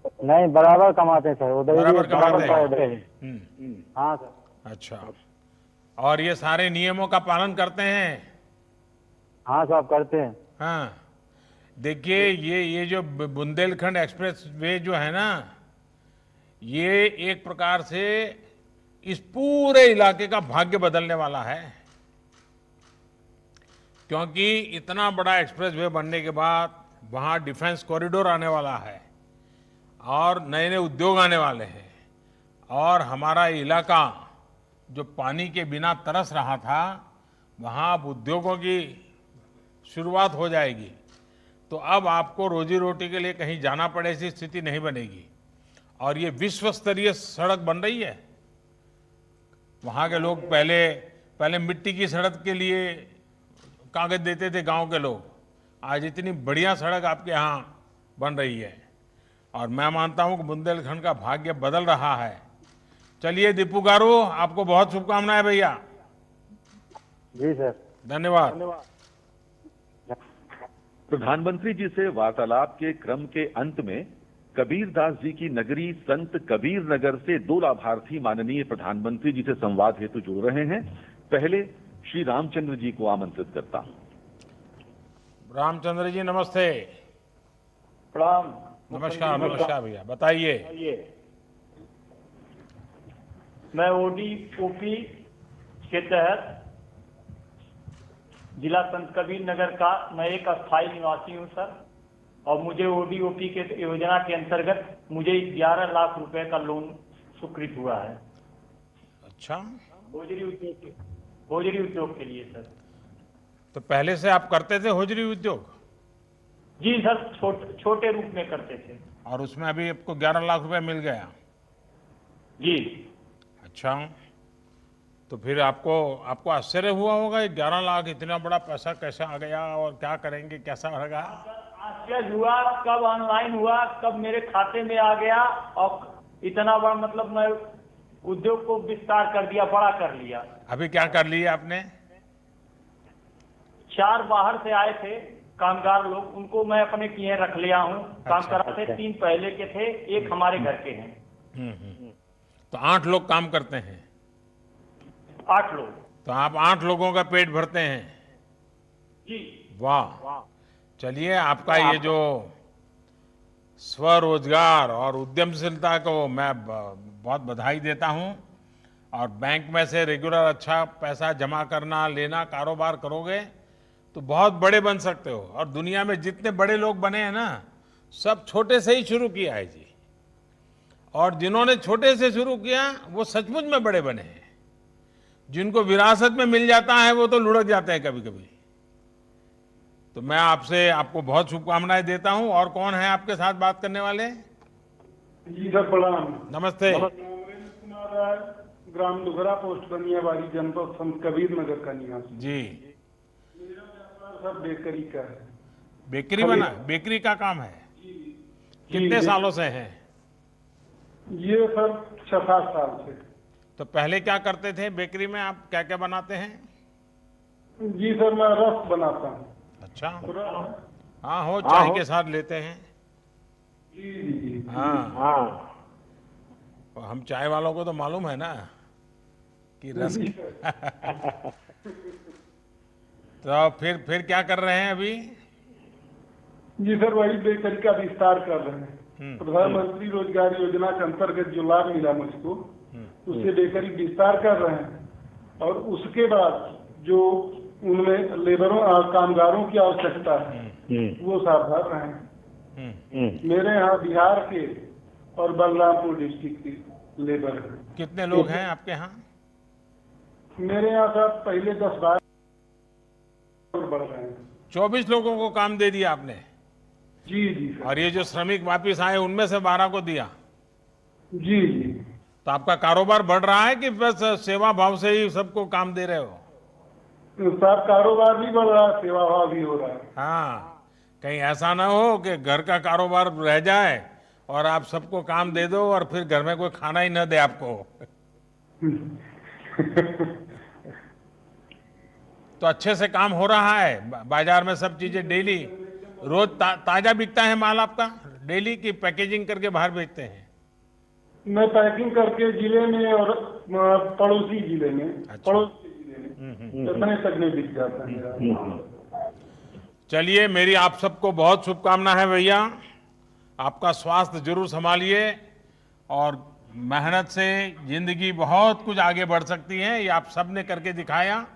नहीं, बराबर कमाते हैं सर। उधर बराबर कमाते हैं। हाँ सर। अच्छा, और ये सारे नियमों का पालन करते हैं? हाँ साहब, करते हैं। हाँ, देखिए, ये जो बुंदेलखंड एक्सप्रेस वे जो है ना, ये एक प्रकार से इस पूरे इलाके का भाग्य बदलने वाला है। क्योंकि इतना बड़ा एक्सप्रेस वे बनने के बाद वहाँ डिफेंस कॉरिडोर आने वाला है और नए नए उद्योग आने वाले हैं, और हमारा इलाका जो पानी के बिना तरस रहा था, वहाँ अब उद्योगों की शुरुआत हो जाएगी। तो अब आपको रोजी रोटी के लिए कहीं जाना पड़े ऐसी स्थिति नहीं बनेगी। और ये विश्व स्तरीय सड़क बन रही है। वहाँ के लोग पहले मिट्टी की सड़क के लिए कागज देते थे गांव के लोग, आज इतनी बढ़िया सड़क आपके यहाँ बन रही है। और मैं मानता हूँ कि बुंदेलखंड का भाग्य बदल रहा है। चलिए दीपू गारू, आपको बहुत शुभकामनाएं भैया। जी सर, धन्यवाद। प्रधानमंत्री जी से वार्तालाप के क्रम के अंत में कबीरदास जी की नगरी संत कबीर नगर से 2 लाभार्थी माननीय प्रधानमंत्री जी से संवाद हेतु जुड़ रहे हैं। पहले श्री रामचंद्र जी को आमंत्रित करता हूं। रामचंद्र जी नमस्ते। प्रणाम। नमस्कार भैया, बताइए। मैं ओडीओपी के तहत जिला संत कबीर नगर का मैं एक अस्थायी निवासी हूं सर, और मुझे ओडीओपी के योजना के अंतर्गत मुझे 11 लाख रुपए का लोन स्वीकृत हुआ है। अच्छा, होजरी उद्योग के लिए सर। तो पहले से आप करते थे होजरी उद्योग? जी सर, छोटे रूप में करते थे। और उसमें अभी आपको 11 लाख रुपए मिल गया? जी। अच्छा, तो फिर आपको आश्चर्य हुआ होगा, 11 लाख इतना बड़ा पैसा कैसे आ गया और क्या करेंगे, कैसा रहेगा? आश्चर्य हुआ, कब ऑनलाइन हुआ, कब मेरे खाते में आ गया, और इतना बड़ा मतलब मैं उद्योग को विस्तार कर दिया, बड़ा कर लिया। अभी क्या कर लिया आपने? 4 बाहर से आए थे कामगार लोग, उनको मैं अपने किए रख लिया हूँ, काम कराते। 3 पहले के थे, 1 हमारे घर के हैं। तो 8 लोग काम करते हैं? 8 लोग। तो आप 8 लोगों का पेट भरते हैं? जी। वाह। चलिए, आपका ये जो स्वरोजगार और उद्यमशीलता को मैं बहुत बधाई देता हूं। और बैंक में से रेगुलर अच्छा पैसा जमा करना, लेना, कारोबार करोगे तो बहुत बड़े बन सकते हो। और दुनिया में जितने बड़े लोग बने हैं ना, सब छोटे से ही शुरू किया है जी। और जिन्होंने छोटे से शुरू किया वो सचमुच में बड़े बने हैं। जिनको विरासत में मिल जाता है वो तो लुढ़क जाते हैं कभी कभी। तो मैं आपको बहुत शुभकामनाएं देता हूं। और कौन है आपके साथ बात करने वाले? जी सर, प्रणाम। नमस्ते। नरेंद्र कुमार राय, ग्राम दुघरा, पोस्ट बनियाबाड़ी, जनपद संत कबीर नगर का निवासी जी। मेरा व्यापार सर बेकरी का है। बेकरी का काम है? कितने सालों से है? ये सर 6-7 साल से। तो पहले क्या करते थे बेकरी में? आप क्या क्या बनाते हैं? जी सर, मैं रस बनाता हूँ। अच्छा। हाँ, हो चाय के साथ लेते हैं। जी जी जी। हाँ। और हम चाय वालों को तो मालूम है ना कि रस तो फिर क्या कर रहे हैं अभी? जी सर, वही बेकरी का विस्तार कर रहे हैं। प्रधानमंत्री रोजगार योजना के अंतर्गत जो लाभ मिला मुझको, उससे बेकरी विस्तार कर रहे हैं। और उसके बाद जो उनमें लेबरों, कामगारों की आवश्यकता है, वो साफ भर रहे हैं। मेरे यहाँ बिहार के और बलरामपुर डिस्ट्रिक्ट की लेबर है। कितने लोग हैं आपके यहाँ? मेरे यहाँ सर पहले 10-12 बढ़ रहे हैं। 24 लोगों को काम दे दिया आपने? जी जी सर। और ये जो श्रमिक वापिस आए उनमें से 12 को दिया? जी जी। तो आपका कारोबार बढ़ रहा है कि बस सेवा भाव से ही सबको काम दे रहे हो? सर कारोबार भी बढ़ रहा है, सेवा भाव भी हो रहा है। हाँ, कहीं ऐसा ना हो कि घर का कारोबार रह जाए और आप सबको काम दे दो और फिर घर में कोई खाना ही न दे आपको। तो अच्छे से काम हो रहा है बाजार में, सब चीजें डेली रोज ताजा बिकता है माल आपका डेली की पैकेजिंग करके बाहर बेचते हैं? मैं पैकिंग करके जिले में और पड़ोसी जिले में, पड़ोसी जिले में इतने तक नहीं बिक जाता है मेरा। चलिए, मेरी आप सबको बहुत शुभकामना है भैया। आपका स्वास्थ्य जरूर संभालिए और मेहनत से जिंदगी बहुत कुछ आगे बढ़ सकती है। ये आप सबने करके दिखाया।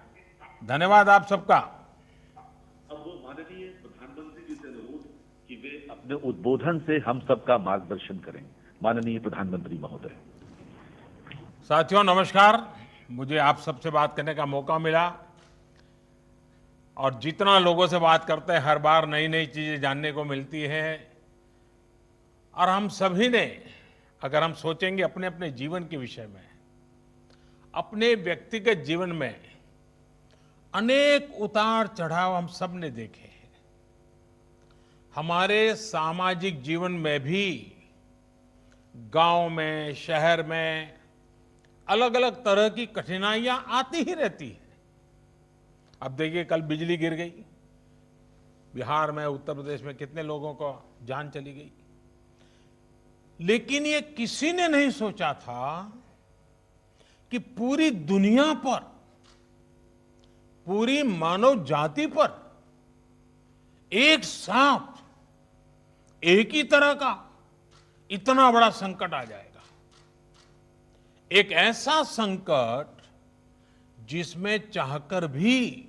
धन्यवाद आप सबका। अब वो माननीय प्रधानमंत्री जी से अनुरोध कि वे अपने उद्बोधन से हम सबका मार्गदर्शन करें। माननीय प्रधानमंत्री महोदय। साथियों नमस्कार। मुझे आप सबसे बात करने का मौका मिला और जितना लोगों से बात करते हैं हर बार नई नई चीजें जानने को मिलती है। और हम सभी ने, अगर हम सोचेंगे अपने अपने जीवन के विषय में, अपने व्यक्तिगत जीवन में अनेक उतार चढ़ाव हम सब ने देखे हैं। हमारे सामाजिक जीवन में भी गांव में, शहर में अलग अलग तरह की कठिनाइयां आती ही रहती है। अब देखिए, कल बिजली गिर गई बिहार में, उत्तर प्रदेश में कितने लोगों को जान चली गई। लेकिन ये किसी ने नहीं सोचा था कि पूरी दुनिया पर, पूरी मानव जाति पर एक साथ एक ही तरह का इतना बड़ा संकट आ जाएगा। एक ऐसा संकट जिसमें चाहकर भी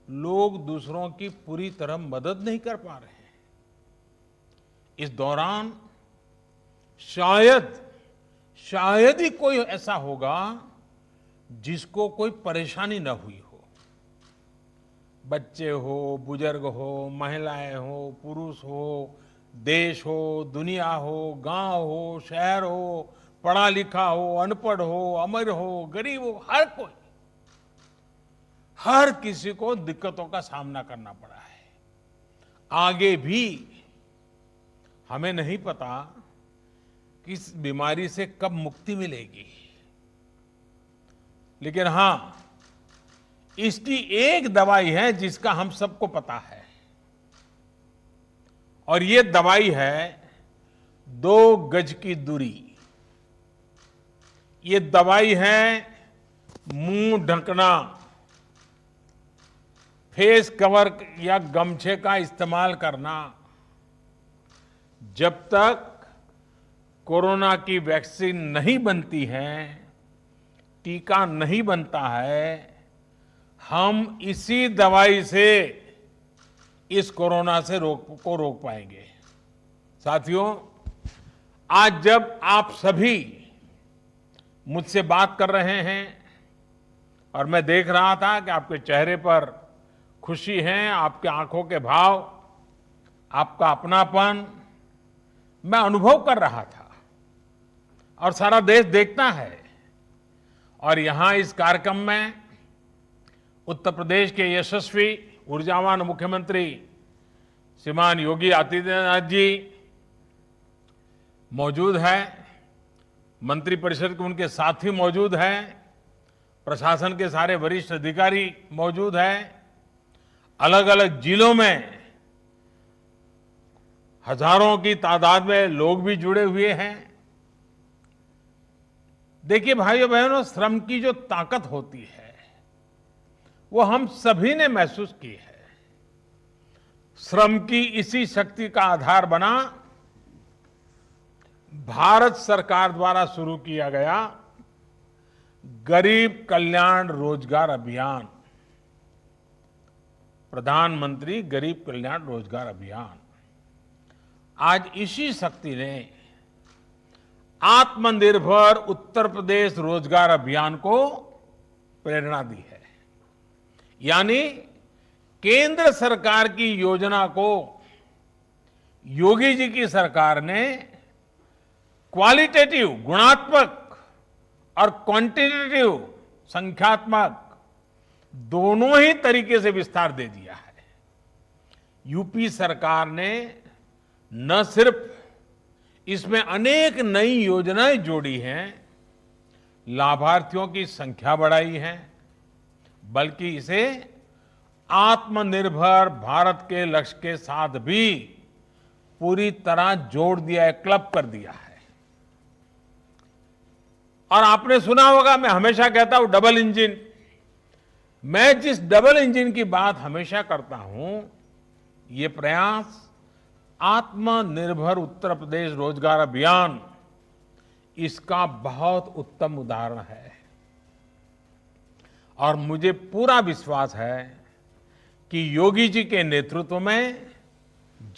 लोग दूसरों की पूरी तरह मदद नहीं कर पा रहे हैं। इस दौरान शायद ही कोई ऐसा होगा जिसको कोई परेशानी न हुई हो। बच्चे हो, बुजुर्ग हो, महिलाएं हो, पुरुष हो, देश हो, दुनिया हो, गांव हो, शहर हो, पढ़ा लिखा हो, अनपढ़ हो, अमीर हो, गरीब हो, हर किसी को दिक्कतों का सामना करना पड़ा है। आगे भी हमें नहीं पता कि इस बीमारी से कब मुक्ति मिलेगी, लेकिन हां, इसकी एक दवाई है जिसका हम सबको पता है, और ये दवाई है 2 गज की दूरी। ये दवाई है मुंह ढकना, फेस कवर या गमछे का इस्तेमाल करना। जब तक कोरोना की वैक्सीन नहीं बनती है, टीका नहीं बनता है, हम इसी दवाई से इस कोरोना से रोक पाएंगे। साथियों, आज जब आप सभी मुझसे बात कर रहे हैं और मैं देख रहा था कि आपके चेहरे पर खुशी है, आपके आंखों के भाव, आपका अपनापन मैं अनुभव कर रहा था, और सारा देश देखता है। और यहां इस कार्यक्रम में उत्तर प्रदेश के यशस्वी ऊर्जावान मुख्यमंत्री श्रीमान योगी आदित्यनाथ जी मौजूद हैं, मंत्रिपरिषद के उनके साथी मौजूद हैं, प्रशासन के सारे वरिष्ठ अधिकारी मौजूद हैं, अलग अलग जिलों में हजारों की तादाद में लोग भी जुड़े हुए हैं। देखिए भाइयों बहनों, श्रम की जो ताकत होती है वो हम सभी ने महसूस की है। श्रम की इसी शक्ति का आधार बना भारत सरकार द्वारा शुरू किया गया गरीब कल्याण रोजगार अभियान, प्रधानमंत्री गरीब कल्याण रोजगार अभियान। आज इसी शक्ति ने आत्मनिर्भर उत्तर प्रदेश रोजगार अभियान को प्रेरणा दी है। यानी केंद्र सरकार की योजना को योगी जी की सरकार ने क्वालिटेटिव गुणात्मक और क्वांटिटेटिव संख्यात्मक दोनों ही तरीके से विस्तार दे दिया है। यूपी सरकार ने न सिर्फ इसमें अनेक नई योजनाएं जोड़ी हैं, लाभार्थियों की संख्या बढ़ाई है, बल्कि इसे आत्मनिर्भर भारत के लक्ष्य के साथ भी पूरी तरह जोड़ दिया है, क्लब कर दिया है। और आपने सुना होगा, मैं हमेशा कहता हूं डबल इंजन। मैं जिस डबल इंजन की बात हमेशा करता हूं, ये प्रयास आत्मनिर्भर उत्तर प्रदेश रोजगार अभियान इसका बहुत उत्तम उदाहरण है। और मुझे पूरा विश्वास है कि योगी जी के नेतृत्व में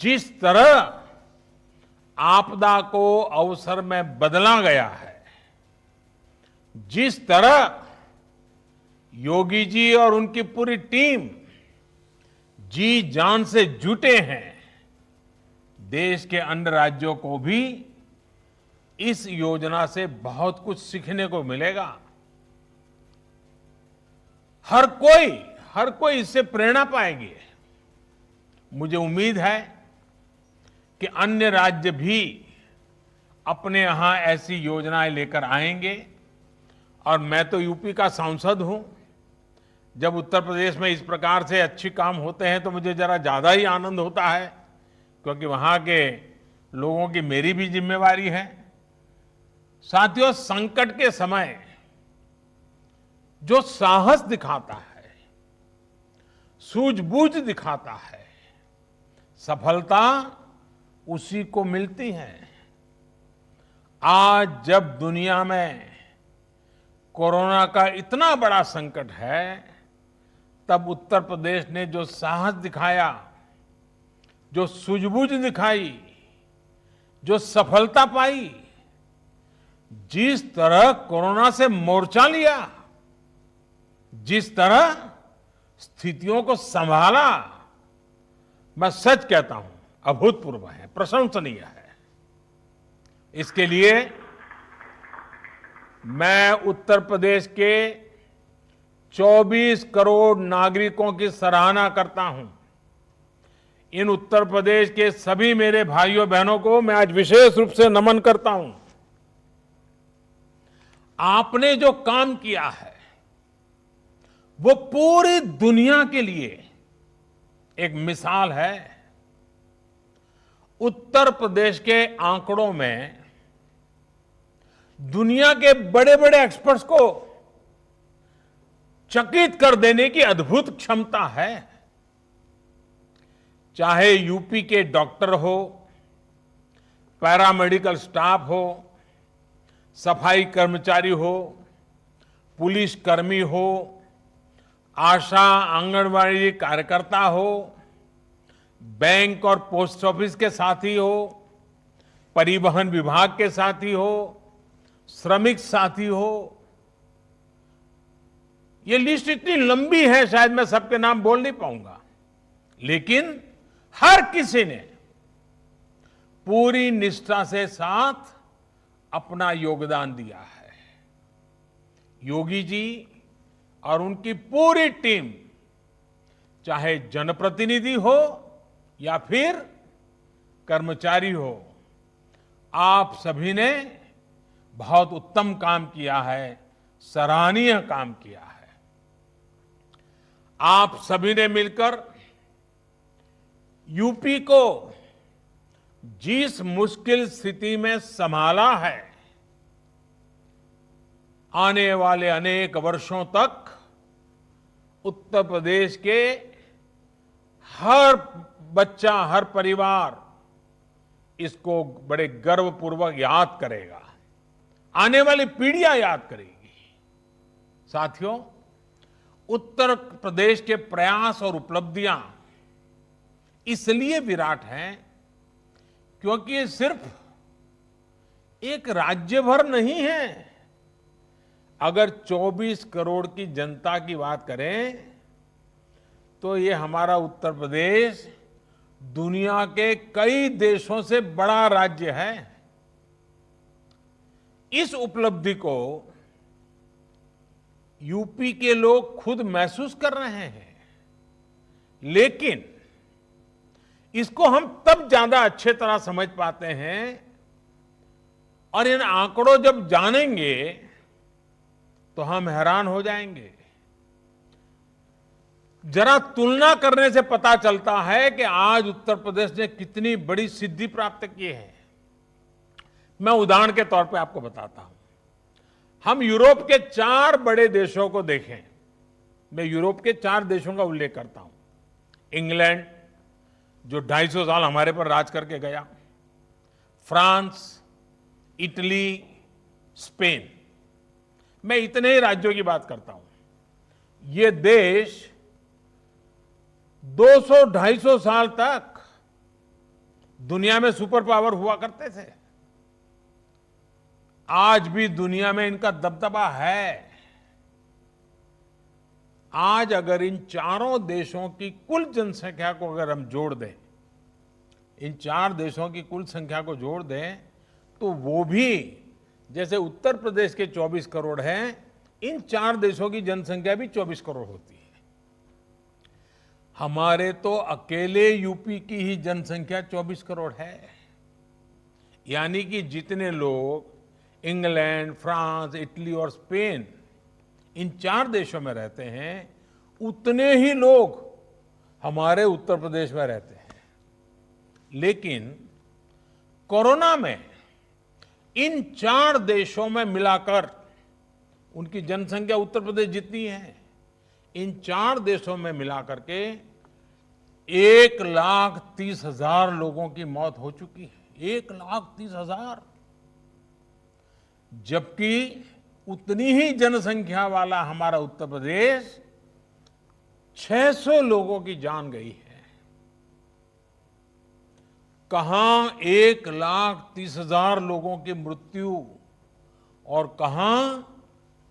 जिस तरह आपदा को अवसर में बदला गया है, जिस तरह योगी जी और उनकी पूरी टीम जी जान से जुटे हैं, देश के अन्य राज्यों को भी इस योजना से बहुत कुछ सीखने को मिलेगा। हर कोई इससे प्रेरणा पाएंगे। मुझे उम्मीद है कि अन्य राज्य भी अपने यहां ऐसी योजनाएं लेकर आएंगे। और मैं तो यूपी का सांसद हूं। जब उत्तर प्रदेश में इस प्रकार से अच्छे काम होते हैं तो मुझे जरा ज्यादा ही आनंद होता है, क्योंकि वहां के लोगों की मेरी भी जिम्मेवारी है। साथियों, संकट के समय जो साहस दिखाता है, सूझबूझ दिखाता है, सफलता उसी को मिलती है। आज जब दुनिया में कोरोना का इतना बड़ा संकट है, तब उत्तर प्रदेश ने जो साहस दिखाया, जो सूझबूझ दिखाई, जो सफलता पाई, जिस तरह कोरोना से मोर्चा लिया, जिस तरह स्थितियों को संभाला, मैं सच कहता हूं अभूतपूर्व है, प्रशंसनीय है। इसके लिए मैं उत्तर प्रदेश के 24 करोड़ नागरिकों की सराहना करता हूं। इन उत्तर प्रदेश के सभी मेरे भाइयों बहनों को मैं आज विशेष रूप से नमन करता हूं। आपने जो काम किया है वो पूरी दुनिया के लिए एक मिसाल है। उत्तर प्रदेश के आंकड़ों में दुनिया के बड़े बड़े एक्सपर्ट्स को चकित कर देने की अद्भुत क्षमता है। चाहे यूपी के डॉक्टर हो, पैरामेडिकल स्टाफ हो, सफाई कर्मचारी हो, पुलिस कर्मी हो, आशा आंगनवाड़ी कार्यकर्ता हो, बैंक और पोस्ट ऑफिस के साथी हो, परिवहन विभाग के साथी हो, श्रमिक साथी हो। ये लिस्ट इतनी लंबी है, शायद मैं सबके नाम बोल नहीं पाऊंगा, लेकिन हर किसी ने पूरी निष्ठा से साथ अपना योगदान दिया है। योगी जी और उनकी पूरी टीम, चाहे जनप्रतिनिधि हो या फिर कर्मचारी हो, आप सभी ने बहुत उत्तम काम किया है, सराहनीय काम किया है। आप सभी ने मिलकर यूपी को जिस मुश्किल स्थिति में संभाला है, आने वाले अनेक वर्षों तक उत्तर प्रदेश के हर बच्चा, हर परिवार इसको बड़े गर्वपूर्वक याद करेगा, आने वाली पीढ़ियां याद करेगी। साथियों, उत्तर प्रदेश के प्रयास और उपलब्धियां इसलिए विराट हैं क्योंकि ये सिर्फ एक राज्य भर नहीं है। अगर 24 करोड़ की जनता की बात करें तो ये हमारा उत्तर प्रदेश दुनिया के कई देशों से बड़ा राज्य है। इस उपलब्धि को यूपी के लोग खुद महसूस कर रहे हैं, लेकिन इसको हम तब ज्यादा अच्छे तरह समझ पाते हैं और इन आंकड़ों जब जानेंगे तो हम हैरान हो जाएंगे। जरा तुलना करने से पता चलता है कि आज उत्तर प्रदेश ने कितनी बड़ी सिद्धि प्राप्त की है। मैं उदाहरण के तौर पे आपको बताता हूं। हम यूरोप के 4 बड़े देशों को देखें। मैं यूरोप के 4 देशों का उल्लेख करता हूं। इंग्लैंड, जो 250 साल हमारे पर राज करके गया, फ्रांस, इटली, स्पेन। मैं इतने ही राज्यों की बात करता हूं। ये देश 200-250 साल तक दुनिया में सुपर पावर हुआ करते थे। आज भी दुनिया में इनका दबदबा है। आज अगर इन चारों देशों की कुल जनसंख्या को अगर हम जोड़ दें, इन 4 देशों की कुल संख्या को जोड़ दें, तो वो भी जैसे उत्तर प्रदेश के 24 करोड़ हैं, इन 4 देशों की जनसंख्या भी 24 करोड़ होती है। हमारे तो अकेले यूपी की ही जनसंख्या 24 करोड़ है। यानी कि जितने लोग इंग्लैंड, फ्रांस, इटली और स्पेन, इन 4 देशों में रहते हैं, उतने ही लोग हमारे उत्तर प्रदेश में रहते हैं। लेकिन कोरोना में इन 4 देशों में मिलाकर उनकी जनसंख्या उत्तर प्रदेश जितनी है, इन 4 देशों में मिलाकर के 1,30,000 लोगों की मौत हो चुकी है। 1,30,000। जबकि उतनी ही जनसंख्या वाला हमारा उत्तर प्रदेश 600 लोगों की जान गई है। कहां 1,30,000 लोगों की मृत्यु और कहां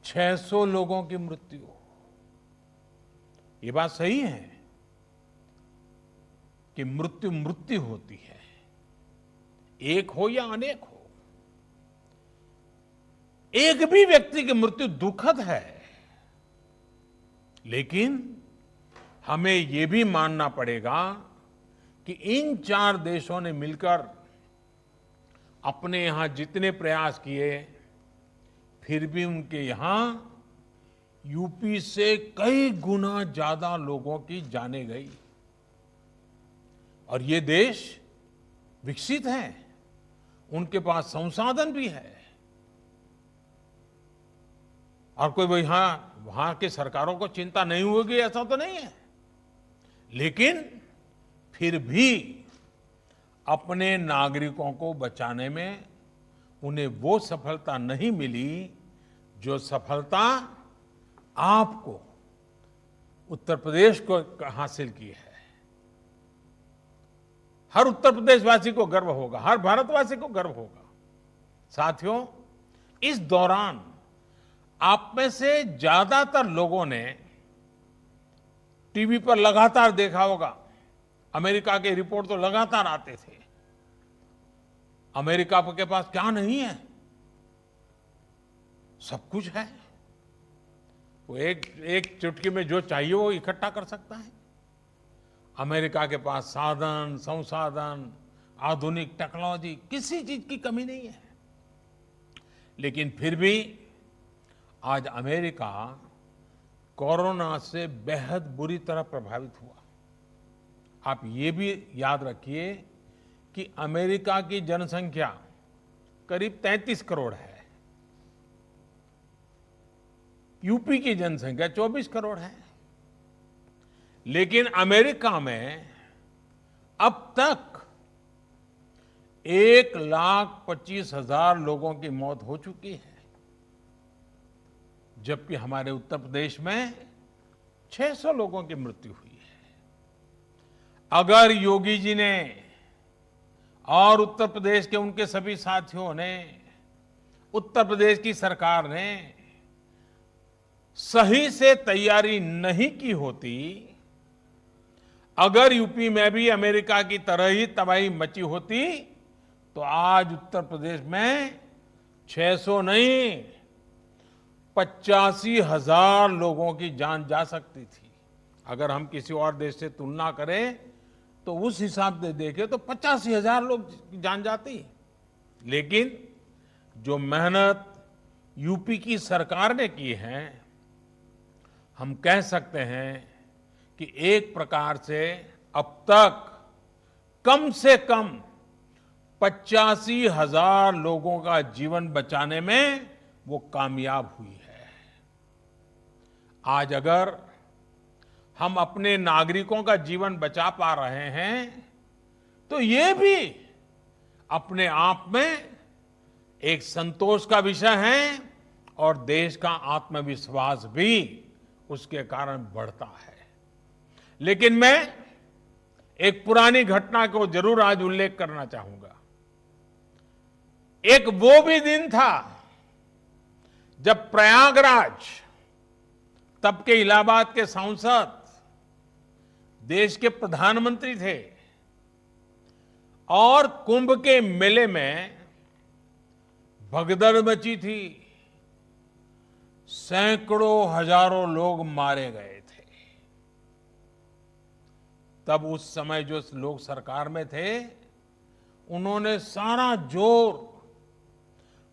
600 लोगों की मृत्यु। ये बात सही है कि मृत्यु मृत्यु होती है, एक हो या अनेक हो। एक भी व्यक्ति की मृत्यु दुखद है, लेकिन हमें यह भी मानना पड़ेगा कि इन 4 देशों ने मिलकर अपने यहां जितने प्रयास किए, फिर भी उनके यहां यूपी से कई गुना ज्यादा लोगों की जानें गई। और ये देश विकसित है, उनके पास संसाधन भी है, और कोई वहां की सरकारों को चिंता नहीं होगी ऐसा तो नहीं है, लेकिन फिर भी अपने नागरिकों को बचाने में उन्हें वो सफलता नहीं मिली जो सफलता आपको उत्तर प्रदेश को हासिल की है। हर उत्तर प्रदेशवासी को गर्व होगा, हर भारतवासी को गर्व होगा। साथियों, इस दौरान आप में से ज्यादातर लोगों ने टीवी पर लगातार देखा होगा, अमेरिका के रिपोर्ट तो लगातार आते थे। अमेरिका के पास क्या नहीं है? सब कुछ है। वो एक चुटकी में जो चाहिए वो इकट्ठा कर सकता है। अमेरिका के पास साधन, संसाधन, आधुनिक टेक्नोलॉजी, किसी चीज की कमी नहीं है। लेकिन फिर भी आज अमेरिका कोरोना से बेहद बुरी तरह प्रभावित हुआ। आप ये भी याद रखिए कि अमेरिका की जनसंख्या करीब 33 करोड़ है, यूपी की जनसंख्या 24 करोड़ है, लेकिन अमेरिका में अब तक 1,25,000 लोगों की मौत हो चुकी है, जबकि हमारे उत्तर प्रदेश में 600 लोगों की मृत्यु हुई है। अगर योगी जी ने और उत्तर प्रदेश के उनके सभी साथियों ने, उत्तर प्रदेश की सरकार ने सही से तैयारी नहीं की होती, अगर यूपी में भी अमेरिका की तरह ही तबाही मची होती, तो आज उत्तर प्रदेश में 600 नहीं 85,000 लोगों की जान जा सकती थी। अगर हम किसी और देश से तुलना करें तो उस हिसाब से देखें तो 85,000 लोग की जान जाती। लेकिन जो मेहनत यूपी की सरकार ने की है, हम कह सकते हैं कि एक प्रकार से अब तक कम से कम 85,000 लोगों का जीवन बचाने में वो कामयाब हुई है। आज अगर हम अपने नागरिकों का जीवन बचा पा रहे हैं, तो ये भी अपने आप में एक संतोष का विषय है और देश का आत्मविश्वास भी उसके कारण बढ़ता है। लेकिन मैं एक पुरानी घटना को जरूर आज उल्लेख करना चाहूंगा। एक वो भी दिन था जब प्रयागराज, तब के इलाहाबाद के सांसद, देश के प्रधानमंत्री थे और कुंभ के मेले में भगदड़ मची थी, सैकड़ों हजारों लोग मारे गए थे। तब उस समय जो लोग सरकार में थे, उन्होंने सारा जोर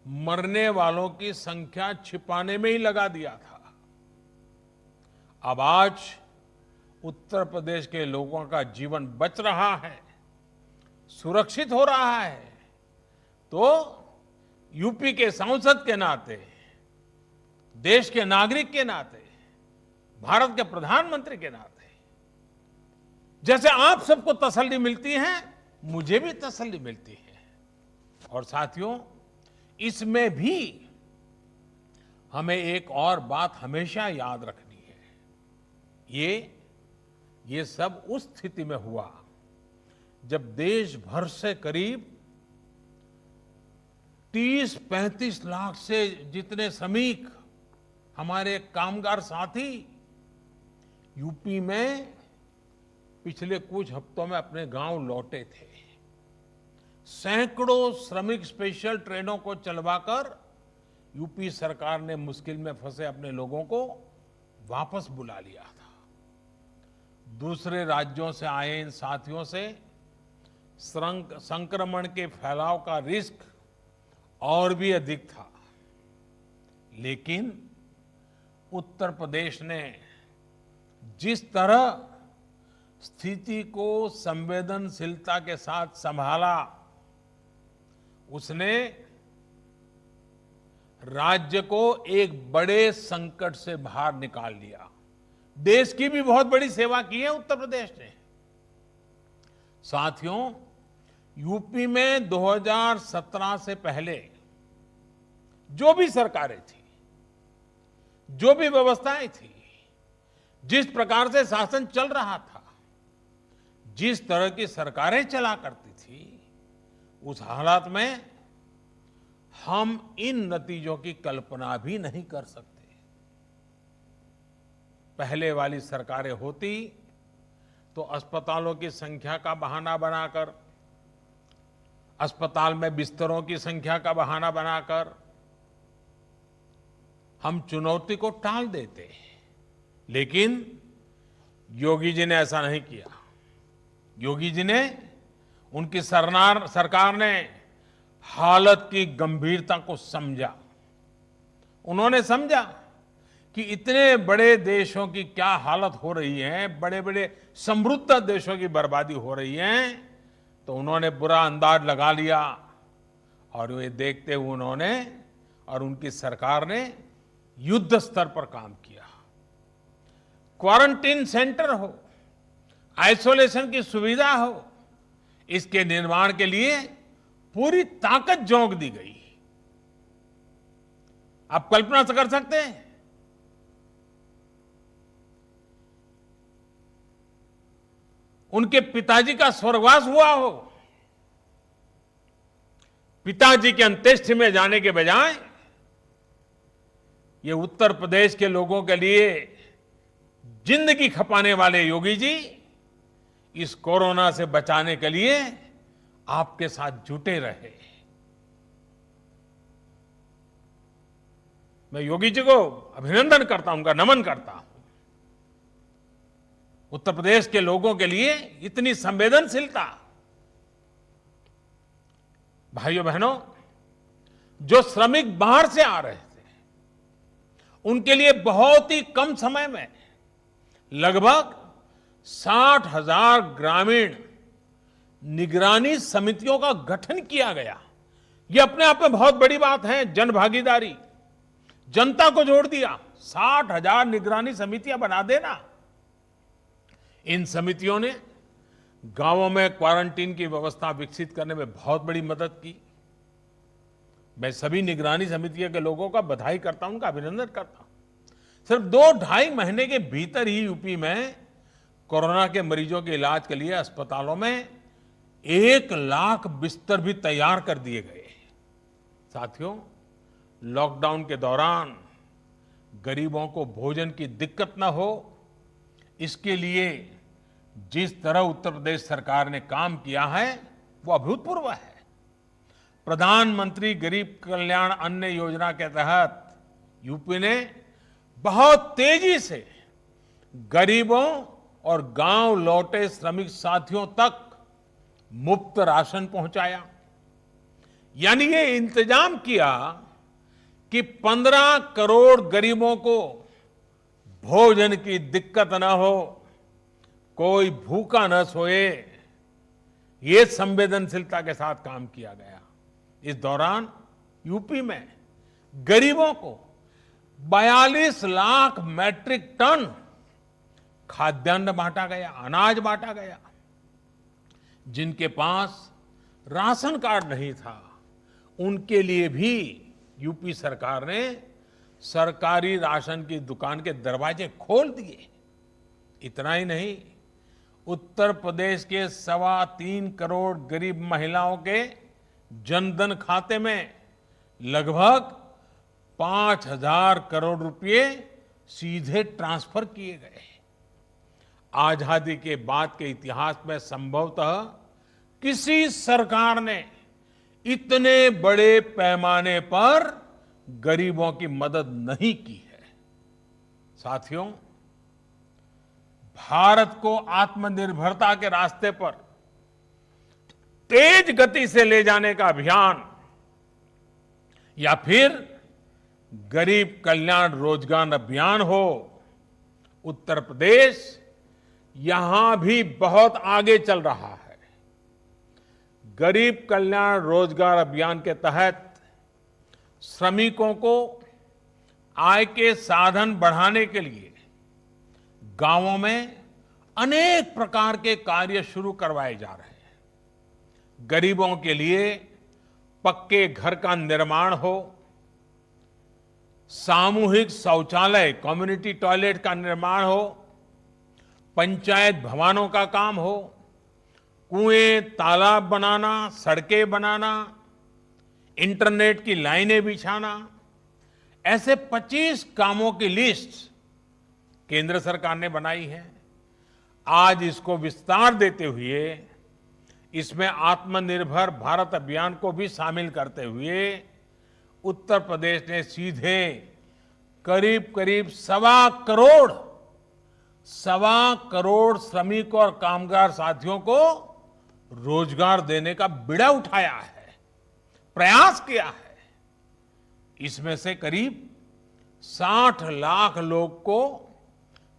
मरने वालों की संख्या छिपाने में ही लगा दिया था। अब आज उत्तर प्रदेश के लोगों का जीवन बच रहा है, सुरक्षित हो रहा है, तो यूपी के सांसद के नाते, देश के नागरिक के नाते, भारत के प्रधानमंत्री के नाते, जैसे आप सबको तसल्ली मिलती है, मुझे भी तसल्ली मिलती है। और साथियों, इसमें भी हमें एक और बात हमेशा याद रखनी है। ये सब उस स्थिति में हुआ जब देश भर से करीब 30-35 लाख से जितने श्रमिक, हमारे कामगार साथी यूपी में पिछले कुछ हफ्तों में अपने गांव लौटे थे। सैकड़ों श्रमिक स्पेशल ट्रेनों को चलवाकर यूपी सरकार ने मुश्किल में फंसे अपने लोगों को वापस बुला लिया था। दूसरे राज्यों से आए इन साथियों से संक्रमण के फैलाव का रिस्क और भी अधिक था, लेकिन उत्तर प्रदेश ने जिस तरह स्थिति को संवेदनशीलता के साथ संभाला, उसने राज्य को एक बड़े संकट से बाहर निकाल लिया। देश की भी बहुत बड़ी सेवा की है उत्तर प्रदेश ने। साथियों, यूपी में 2017 से पहले जो भी सरकारें थी, जो भी व्यवस्थाएं थी, जिस प्रकार से शासन चल रहा था, जिस तरह की सरकारें चला करती थी, उस हालात में हम इन नतीजों की कल्पना भी नहीं कर सकते। पहले वाली सरकारें होती तो अस्पतालों की संख्या का बहाना बनाकर, अस्पताल में बिस्तरों की संख्या का बहाना बनाकर हम चुनौती को टाल देते, लेकिन योगी जी ने ऐसा नहीं किया। योगी जी ने, उनकी सरकार ने हालत की गंभीरता को समझा। उन्होंने समझा कि इतने बड़े देशों की क्या हालत हो रही है, बड़े बड़े समृद्ध देशों की बर्बादी हो रही है, तो उन्होंने बुरा अंदाज लगा लिया और वे देखते हुए उन्होंने और उनकी सरकार ने युद्ध स्तर पर काम किया। क्वारंटीन सेंटर हो, आइसोलेशन की सुविधा हो, इसके निर्माण के लिए पूरी ताकत झोंक दी गई। आप कल्पना कर सकते हैं, उनके पिताजी का स्वर्गवास हुआ हो, पिताजी के अंत्येष्टि में जाने के बजाय ये उत्तर प्रदेश के लोगों के लिए जिंदगी खपाने वाले योगी जी इस कोरोना से बचाने के लिए आपके साथ जुटे रहे। मैं योगी जी को अभिनंदन करता हूं, उनका नमन करता हूं। उत्तर प्रदेश के लोगों के लिए इतनी संवेदनशीलता। भाइयों बहनों, जो श्रमिक बाहर से आ रहे थे, उनके लिए बहुत ही कम समय में लगभग 60,000 ग्रामीण निगरानी समितियों का गठन किया गया। यह अपने आप में बहुत बड़ी बात है। जन भागीदारी, जनता को जोड़ दिया। 60,000 निगरानी समितियां बना देना। इन समितियों ने गांवों में क्वारंटीन की व्यवस्था विकसित करने में बहुत बड़ी मदद की। मैं सभी निगरानी समितियों के लोगों का बधाई करता हूं, उनका अभिनंदन करता हूं। सिर्फ 2-2.5 महीने के भीतर ही यूपी में कोरोना के मरीजों के इलाज के लिए अस्पतालों में 1 लाख बिस्तर भी तैयार कर दिए गए। साथियों, लॉकडाउन के दौरान गरीबों को भोजन की दिक्कत न हो, इसके लिए जिस तरह उत्तर प्रदेश सरकार ने काम किया है वो अभूतपूर्व है। प्रधानमंत्री गरीब कल्याण अन्न योजना के तहत यूपी ने बहुत तेजी से गरीबों और गांव लौटे श्रमिक साथियों तक मुफ्त राशन पहुंचाया। यानी ये इंतजाम किया कि 15 करोड़ गरीबों को भोजन की दिक्कत न हो, कोई भूखा न सोए। ये संवेदनशीलता के साथ काम किया गया। इस दौरान यूपी में गरीबों को 42 लाख मैट्रिक टन खाद्यान्न बांटा गया, अनाज बांटा गया। जिनके पास राशन कार्ड नहीं था, उनके लिए भी यूपी सरकार ने सरकारी राशन की दुकान के दरवाजे खोल दिए। इतना ही नहीं, उत्तर प्रदेश के 3.25 करोड़ गरीब महिलाओं के जनधन खाते में लगभग 5,000 करोड़ रुपए सीधे ट्रांसफर किए गए। आजादी के बाद के इतिहास में संभवतः किसी सरकार ने इतने बड़े पैमाने पर गरीबों की मदद नहीं की है। साथियों, भारत को आत्मनिर्भरता के रास्ते पर तेज गति से ले जाने का अभियान या फिर गरीब कल्याण रोजगार अभियान हो, उत्तर प्रदेश यहां भी बहुत आगे चल रहा है। गरीब कल्याण रोजगार अभियान के तहत श्रमिकों को आय के साधन बढ़ाने के लिए गांवों में अनेक प्रकार के कार्य शुरू करवाए जा रहे हैं। गरीबों के लिए पक्के घर का निर्माण हो, सामूहिक शौचालय कम्युनिटी टॉयलेट का निर्माण हो, पंचायत भवनों का काम हो, कुएं तालाब बनाना, सड़कें बनाना, इंटरनेट की लाइनें बिछाना, ऐसे 25 कामों की लिस्ट केंद्र सरकार ने बनाई है। आज इसको विस्तार देते हुए इसमें आत्मनिर्भर भारत अभियान को भी शामिल करते हुए उत्तर प्रदेश ने सीधे करीब करीब 1.25 करोड़ श्रमिक और कामगार साथियों को रोजगार देने का बीड़ा उठाया है, प्रयास किया है। इसमें से करीब 60 लाख लोग को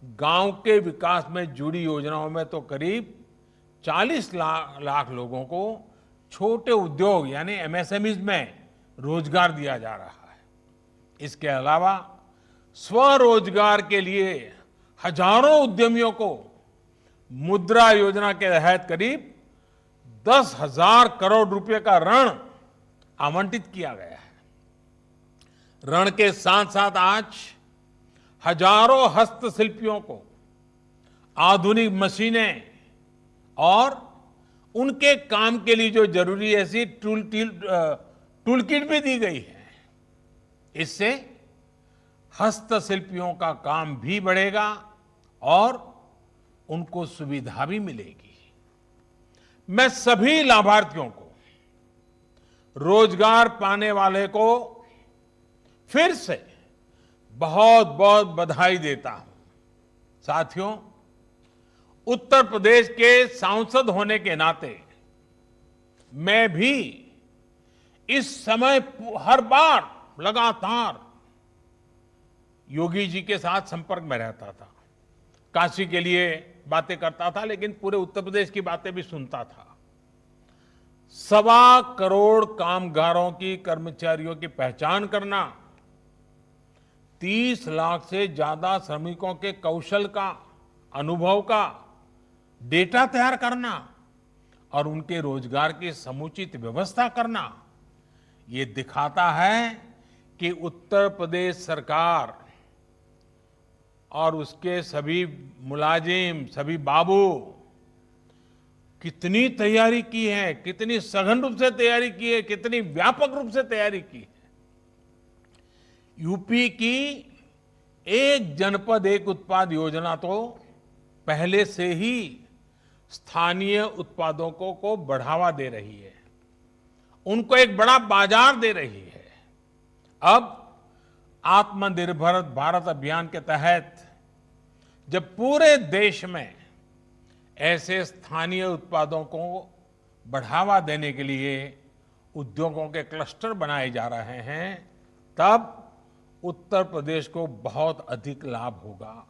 गांव के विकास में जुड़ी योजनाओं में तो करीब 40 लाख लोगों को छोटे उद्योग यानी एमएसएमईज में रोजगार दिया जा रहा है। इसके अलावा स्वरोजगार के लिए हजारों उद्यमियों को मुद्रा योजना के तहत करीब 10,000 करोड़ रुपए का ऋण आवंटित किया गया है। ऋण के साथ साथ आज हजारों हस्तशिल्पियों को आधुनिक मशीनें और उनके काम के लिए जो जरूरी ऐसी टूल किट भी दी गई है। इससे हस्तशिल्पियों का काम भी बढ़ेगा और उनको सुविधा भी मिलेगी। मैं सभी लाभार्थियों को, रोजगार पाने वाले को फिर से बहुत बहुत बधाई देता हूं। साथियों, उत्तर प्रदेश के सांसद होने के नाते मैं भी इस समय हर बार लगातार योगी जी के साथ संपर्क में रहता था। काशी के लिए बातें करता था, लेकिन पूरे उत्तर प्रदेश की बातें भी सुनता था। 1.25 करोड़ कामगारों की, कर्मचारियों की पहचान करना, 30 लाख से ज्यादा श्रमिकों के कौशल का, अनुभव का डेटा तैयार करना और उनके रोजगार की समुचित व्यवस्था करना, ये दिखाता है कि उत्तर प्रदेश सरकार और उसके सभी मुलाजिम, सभी बाबू कितनी तैयारी की है, कितनी सघन रूप से तैयारी की है, कितनी व्यापक रूप से तैयारी की है। यूपी की एक जनपद एक उत्पाद योजना तो पहले से ही स्थानीय उत्पादों को बढ़ावा दे रही है, उनको एक बड़ा बाजार दे रही है। अब आत्मनिर्भर भारत अभियान के तहत जब पूरे देश में ऐसे स्थानीय उत्पादों को बढ़ावा देने के लिए उद्योगों के क्लस्टर बनाए जा रहे हैं, तब उत्तर प्रदेश को बहुत अधिक लाभ होगा।